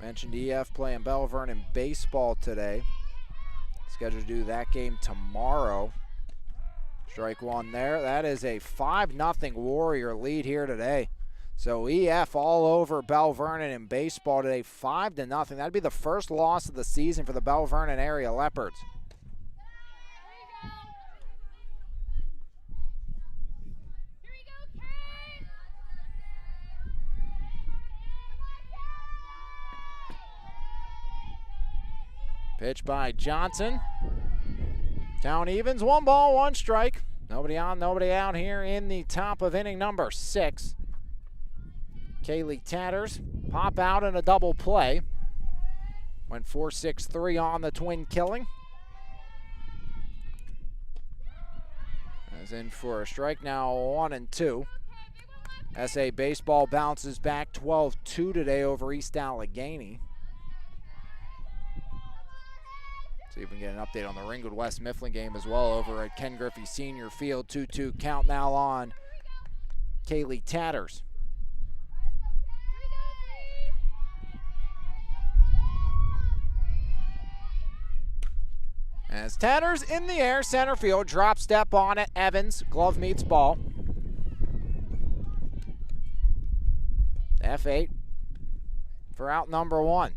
Mentioned EF playing Belle Vernon baseball today. Scheduled to do that game tomorrow. Strike 1 there. That is a 5-0 Warrior lead here today. So EF all over Belle Vernon in baseball today, 5-0. That'd be the first loss of the season for the Belle Vernon area Leopards. Pitch by Johnson. Count evens, 1 ball, 1 strike. Nobody on, nobody out here in the top of inning number 6. Kaylee Tatters pop out in a double play. Went 4-6-3 on the twin killing. As in for a strike now, 1-2. SA Baseball bounces back 12-2 today over East Allegheny. See if we can get an update on the Ringwood West Mifflin game as well over at Ken Griffey Senior Field. 2-2 count now on Kaylee Tatters. As Tatters in the air, center field, drop step on it, Evans, glove meets ball. F8 for out number 1.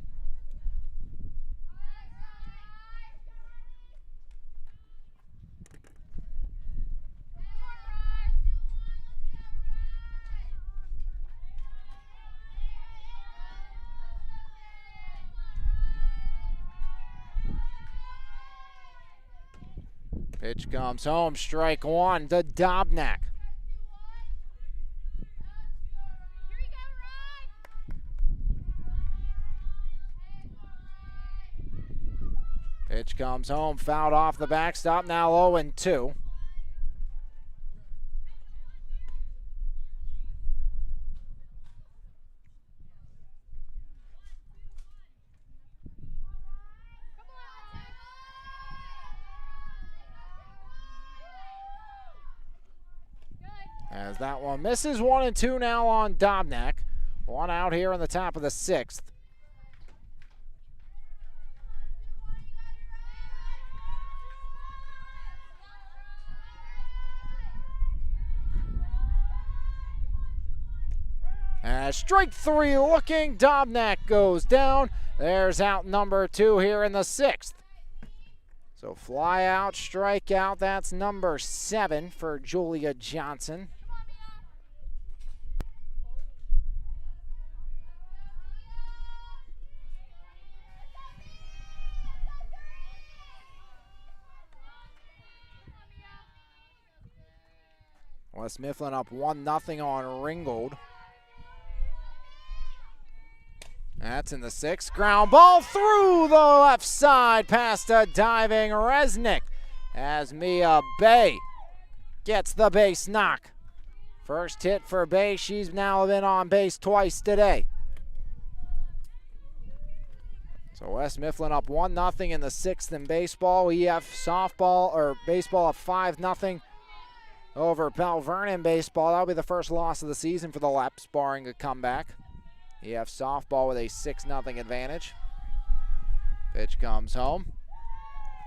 Pitch comes home, strike 1 to Dobnak. Pitch comes home, fouled off the backstop, now 0-2. As that one misses. 1-2 now on Dobnak. One out here in the top of the sixth. As strike three looking, Dobnak goes down. There's out number 2 here in the sixth. So fly out, strike out, that's number 7 for Julia Johnson. West Mifflin up 1-0 on Ringgold. That's in the sixth. Ground ball through the left side past a diving Resnick as Mia Bay gets the base knock. First hit for Bay. She's now been on base twice today. So West Mifflin up 1-0 in the sixth in baseball. EF softball or baseball up 5-0 over Bell Vernon baseball. That'll be the first loss of the season for the Leps, barring a comeback. EF softball with a 6-0 advantage. Pitch comes home.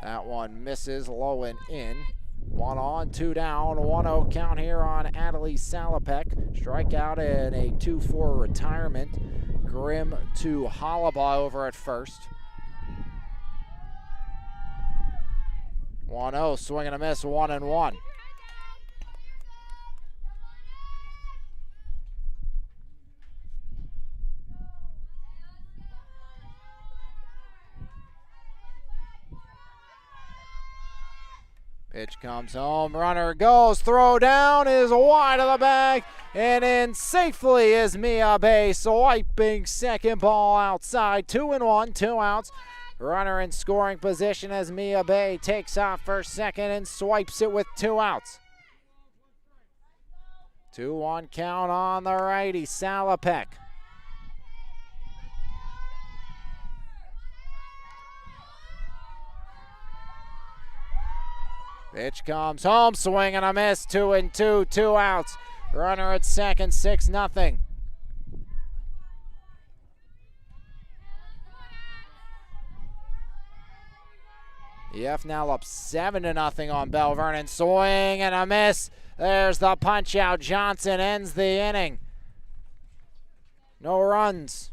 That one misses low and in. 1 on, 2 down, 1-0 count here on Adelie Salopek. Strikeout and a 2-4 retirement. Grimm to Hollabaugh over at first. 1-0, swing and a miss, 1-1. Pitch comes home, runner goes, throw down is wide of the bag, and in safely is Mia Bay, swiping second ball outside. 2-1, 2 outs. Runner in scoring position as Mia Bay takes off for second and swipes it with 2 outs. 2-1 count on the righty, Salopek. Pitch comes home, swing and a miss, 2-2, 2 outs. Runner at second, 6-0. EF now up 7-0 on Bell Vernon. Swing and a miss. There's the punch out. Johnson ends the inning. No runs,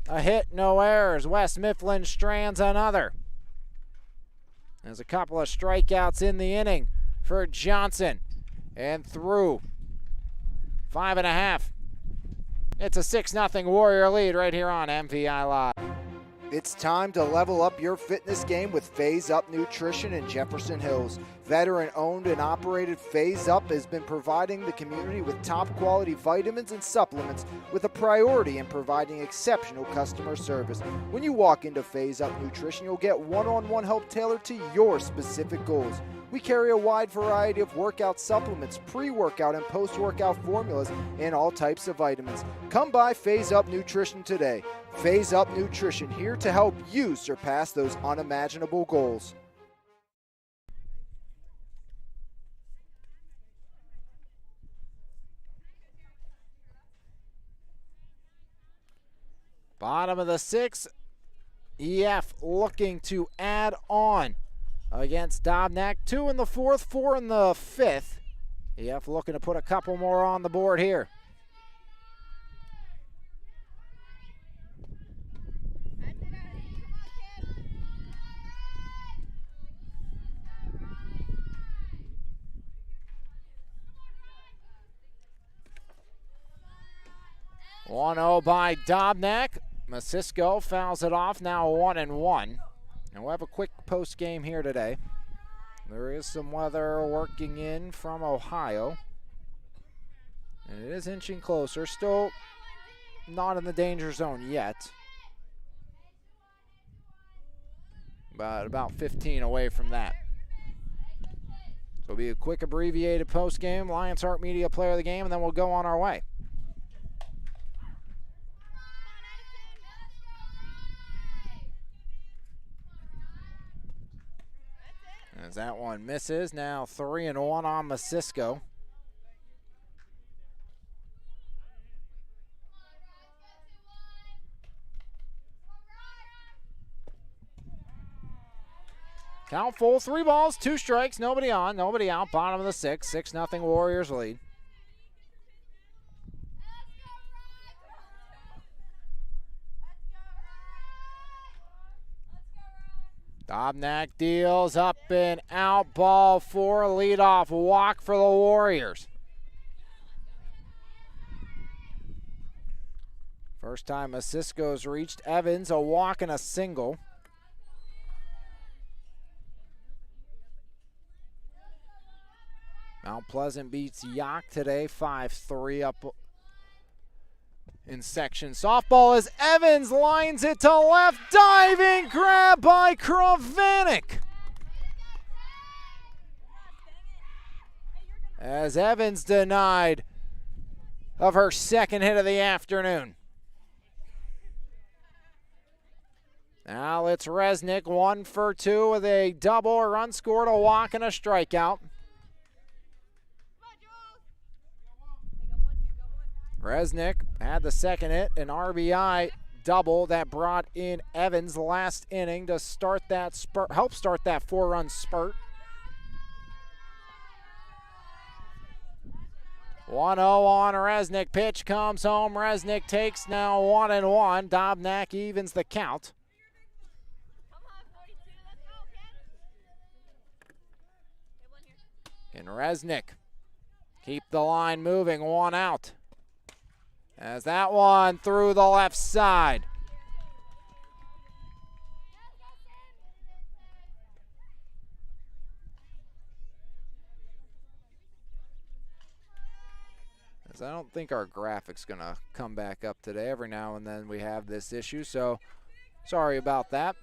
a hit, no errors. West Mifflin strands another. There's a couple of strikeouts in the inning for Johnson. And through 5.5. It's a 6-0 Warrior lead right here on MVI Live. It's time to level up your fitness game with Phase Up Nutrition in Jefferson Hills. Veteran-owned and operated Phase Up has been providing the community with top-quality vitamins and supplements with a priority in providing exceptional customer service. When you walk into Phase Up Nutrition, you'll get one-on-one help tailored to your specific goals. We carry a wide variety of workout supplements, pre-workout and post-workout formulas, and all types of vitamins. Come by Phase Up Nutrition today. Phase Up Nutrition, here to help you surpass those unimaginable goals. Bottom of the sixth, EF looking to add on against Dobnak. 2 in the fourth, 4 in the fifth. EF looking to put a couple more on the board here. One 1-0 by Dobnak. Masisco fouls it off, now 1-1. And we'll have a quick post game here today. There is some weather working in from Ohio. And it is inching closer. Still not in the danger zone yet. But about 15 away from that. So it'll be a quick abbreviated post game. Lions Heart Media player of the game, and then we'll go on our way. As that one misses, now 3-1 on Masisco. Count full, 3 balls, 2 strikes, nobody on, nobody out. Bottom of the 6th, 6-0 Warriors lead. Dobnak deals up and out, ball 4, leadoff walk for the Warriors. First time a Cisco's reached Evans, a walk and a single. Mount Pleasant beats Yock today, 5-3 up in section softball as Evans lines it to left, diving grab by Kravanik. As Evans denied of her second hit of the afternoon. Now it's Resnick, 1 for 2 with a double, a run scored, a walk, and a strikeout. Resnick had the second hit, an RBI double that brought in Evans last inning to start that spurt, help start that 4-run spurt. 1-0 on Resnick. Pitch comes home. Resnick takes now 1-1. Dobnak evens the count. And Resnick keep the line moving, 1 out. As that one through the left side. As I don't think our graphic's gonna come back up today. Every now and then we have this issue, so sorry about that.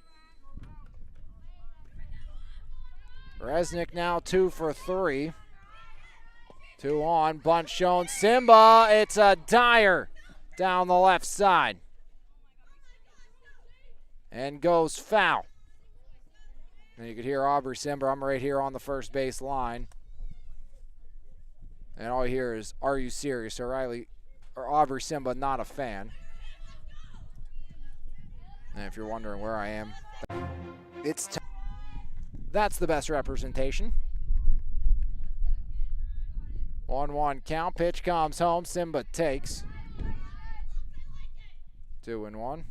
Resnick now 2 for 3. 2 on, bunt shown. Simba, it's a Dyer down the left side. And goes foul. And you could hear Aubrey Simba, I'm right here on the first base line. And all you hear is, "Are you serious?" Aubrey Simba not a fan. And if you're wondering where I am, that's the best representation. 1-1 count, pitch comes home, Simba takes. 2-1.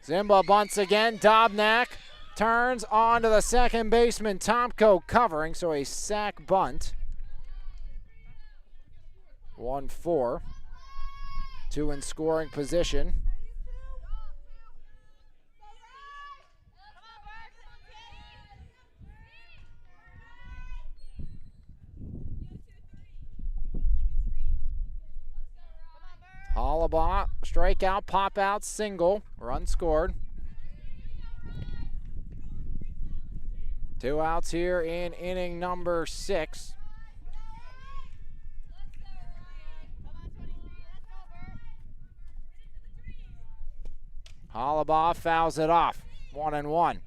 Simba bunts again, Dobnak turns onto the second baseman, Tomko covering, so a sack bunt. 1-4, 2 in scoring position. Hollabaugh, strikeout, pop out, single, run scored. 2 outs here in inning number 6. Hollabaugh fouls it off, 1-1.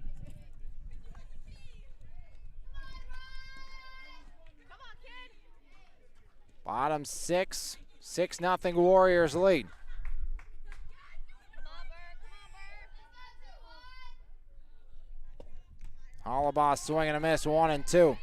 Bottom 6. 6-0 Warriors lead. Hollabaugh swing and a miss, 1-2.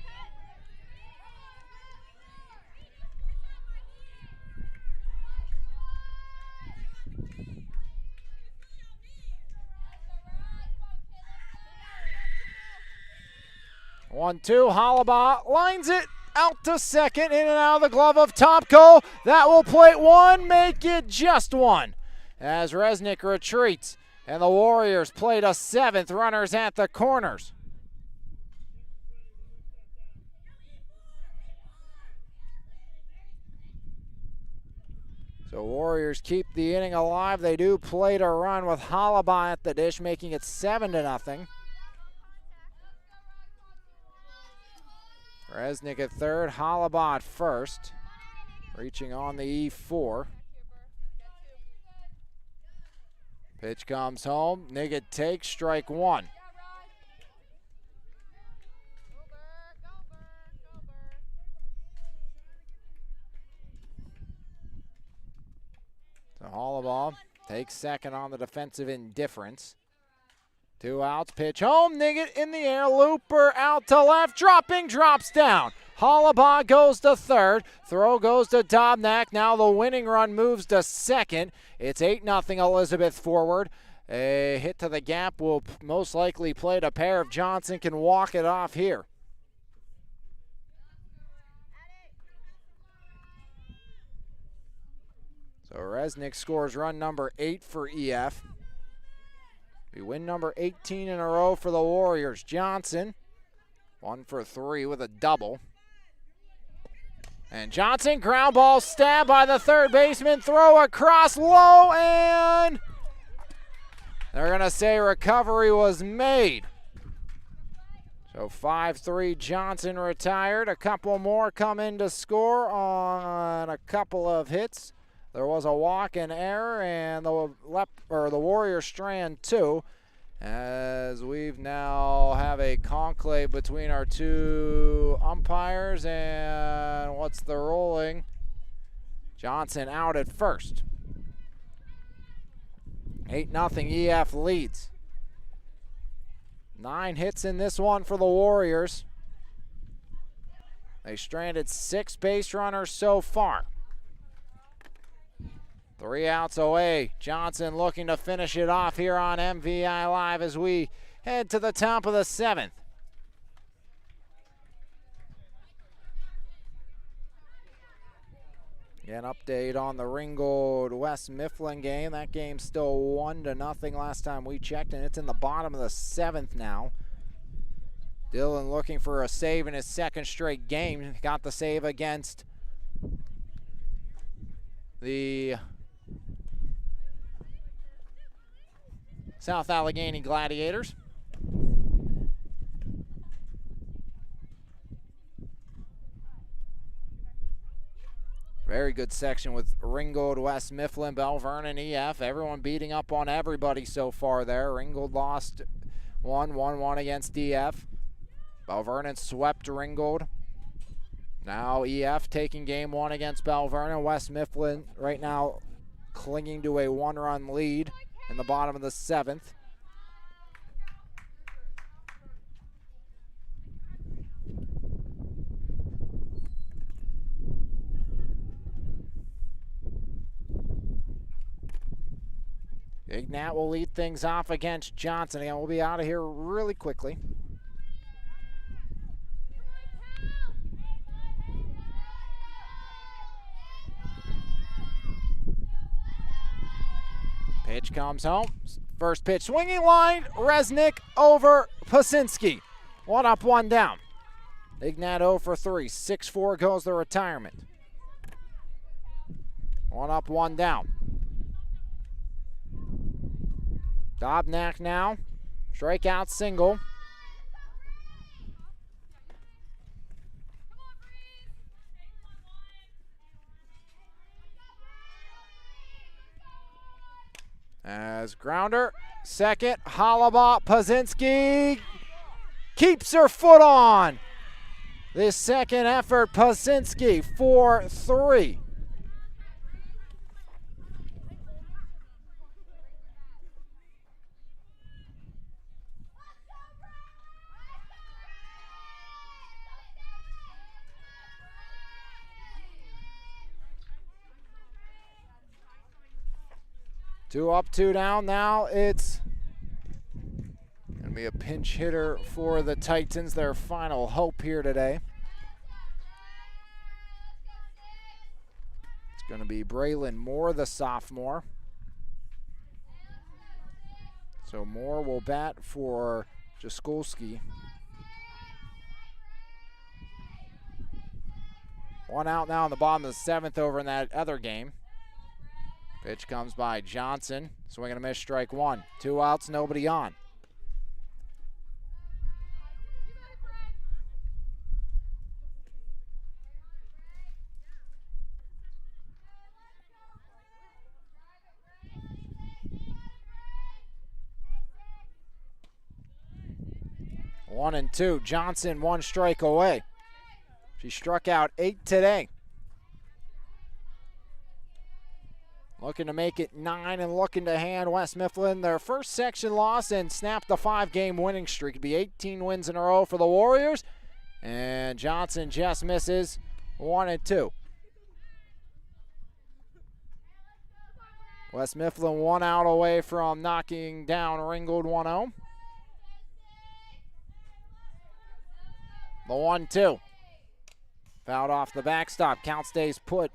Hollabaugh lines it out to second, in and out of the glove of Tomko. That will plate 1, make it just 1. As Resnick retreats, and the Warriors play to 7th, runners at the corners. So Warriors keep the inning alive. They do play to run with Hollabaugh at the dish, making it 7-0. Resnick at third, Hollabaugh at first, reaching on the E4. Pitch comes home, Niggett takes, strike 1. Hollabaugh takes second on the defensive indifference. 2 outs, pitch home, Niggett in the air, looper out to left, drops down. Hollabaugh goes to third, throw goes to Dobnak, now the winning run moves to second. It's 8-0 Elizabeth forward. A hit to the gap will most likely play to pair if Johnson can walk it off here. So Resnick scores run number 8 for EF. We win number 18 in a row for the Warriors. Johnson, 1 for 3 with a double. And Johnson, ground ball stabbed by the third baseman, throw across low, and they're going to say recovery was made. So 5-3, Johnson retired. A couple more come in to score on a couple of hits. There was a walk and error, and the Warriors strand 2. As we've now have a conclave between our 2 umpires, and what's the rolling? Johnson out at first. 8-0 EF leads. 9 hits in this one for the Warriors. They stranded 6 base runners so far. 3 outs away. Johnson looking to finish it off here on MVI Live as we head to the top of the 7th. An update on the Ringgold West Mifflin game. That game's still 1-0 last time we checked, and it's in the bottom of the 7th now. Dillon looking for a save in his 2nd straight game. Got the save against the South Allegheny Gladiators. Very good section with Ringgold, West Mifflin, Bell Vernon, EF. Everyone beating up on everybody so far there. Ringgold lost 1-1 against EF. Bell Vernon swept Ringgold. Now EF taking game 1 against Bell Vernon. West Mifflin right now clinging to a 1-run lead in the bottom of the 7th. Ignat will lead things off against Johnson. And we'll be out of here really quickly. Pitch comes home. First pitch swinging line. Resnick over Pasinski. 1 up, 1 down. Ignat 0 for 3. 6-4 goes the retirement. 1 up, 1 down. Dobnak now. Strikeout single. As grounder, second, Hollabaugh, Pasinski keeps her foot on. This second effort, Pasinski, 4-3. Two up, 2 down. Now it's going to be a pinch hitter for the Titans, their final hope here today. It's going to be Braylon Moore, the sophomore. So Moore will bat for Jaskolski. 1 out now in the bottom of the 7th over in that other game. Pitch comes by Johnson. Swing and a miss, strike 1. 2 outs, nobody on. One and 2. Johnson 1 strike away. She struck out 8 today. looking to make it 9 and looking to hand West Mifflin their first section loss and snap the 5-game winning streak. It'd be 18 wins in a row for the Warriors. And Johnson just misses 1 and 2. West Mifflin 1 out away from knocking down Ringgold 1-0. The 1-2. Fouled off the backstop. Count stays put.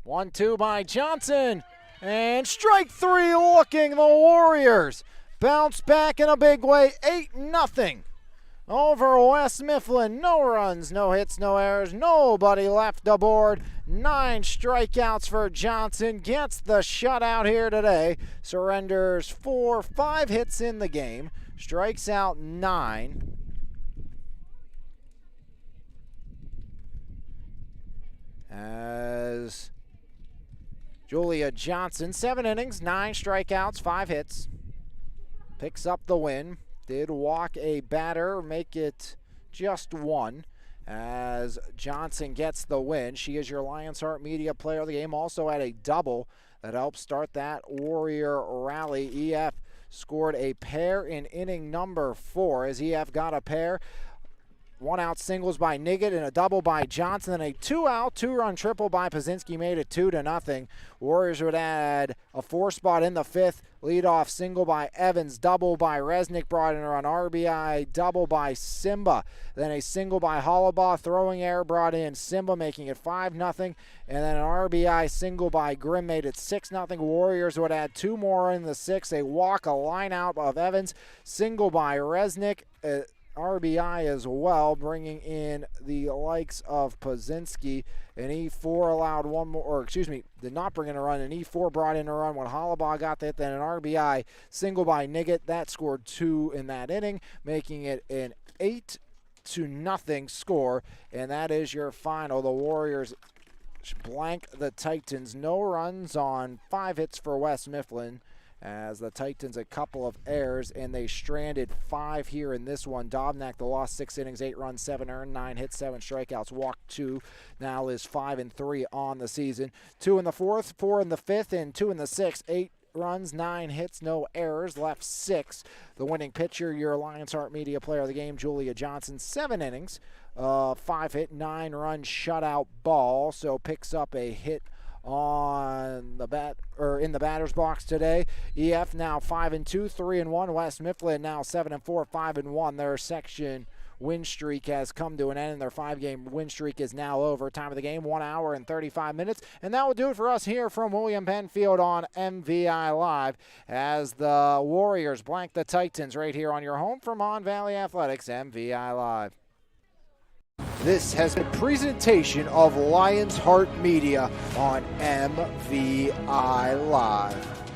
One-two by Johnson. And strike 3 looking. The Warriors bounce back in a big way. 8-0 over West Mifflin. No runs, no hits, no errors. Nobody left aboard. 9 strikeouts for Johnson. Gets the shutout here today. Surrenders 5 hits in the game. Strikes out 9. As Julia Johnson, 7 innings, 9 strikeouts, 5 hits. Picks up the win. Did walk a batter, make it just 1. As Johnson gets the win. She is your Lions Heart Media Player of the Game. Also had a double that helped start that Warrior rally. EF scored a pair in inning number 4 as EF got a pair. 1-out singles by Niggett and a double by Johnson, and a 2-out, 2-run triple by Pazinski made it 2-0. Warriors would add a 4-spot in the 5th. Leadoff single by Evans, double by Resnick brought in a run. RBI double by Simba. Then a single by Hollabaugh, throwing error brought in Simba, making it 5-0. And then an RBI single by Grimm made it 6-0. Warriors would add 2 more in the 6th. A walk, a line out of Evans, single by Resnick. RBI as well, bringing in the likes of Pazinski. An E4 allowed one more, or excuse me, did not bring in a run. An E4 brought in a run when Hollabaugh got that. Then an RBI single by Niggett. That scored 2 in that inning, making it an 8-0 score. And that is your final. The Warriors blank the Titans. No runs on 5 hits for West Mifflin, as the Titans a couple of errors, and they stranded 5 here in this one. Dobnak, the lost 6 innings, 8 runs, 7 earned, 9 hits, 7 strikeouts, walked 2. Now is 5-3 on the season. 2 in the 4th, 4 in the 5th, and 2 in the 6th. 8 runs, 9 hits, no errors, left 6. The winning pitcher, your Lions Heart Media Player of the Game, Julia Johnson, 7 innings, 5 hit, 9 run shutout ball. So picks up a hit on the bat, or in the batter's box today. EF now 5-2, 3-1. West Mifflin now 7-4, 5-1. Their section win streak has come to an end, and their 5-game win streak is now over. Time of the game, 1 hour and 35 minutes. And that will do it for us here from William Penn Field on MVI Live, as the Warriors blank the Titans right here on your home for Mon Valley Athletics, MVI Live. This has been a presentation of Lions Heart Media on MVI Live.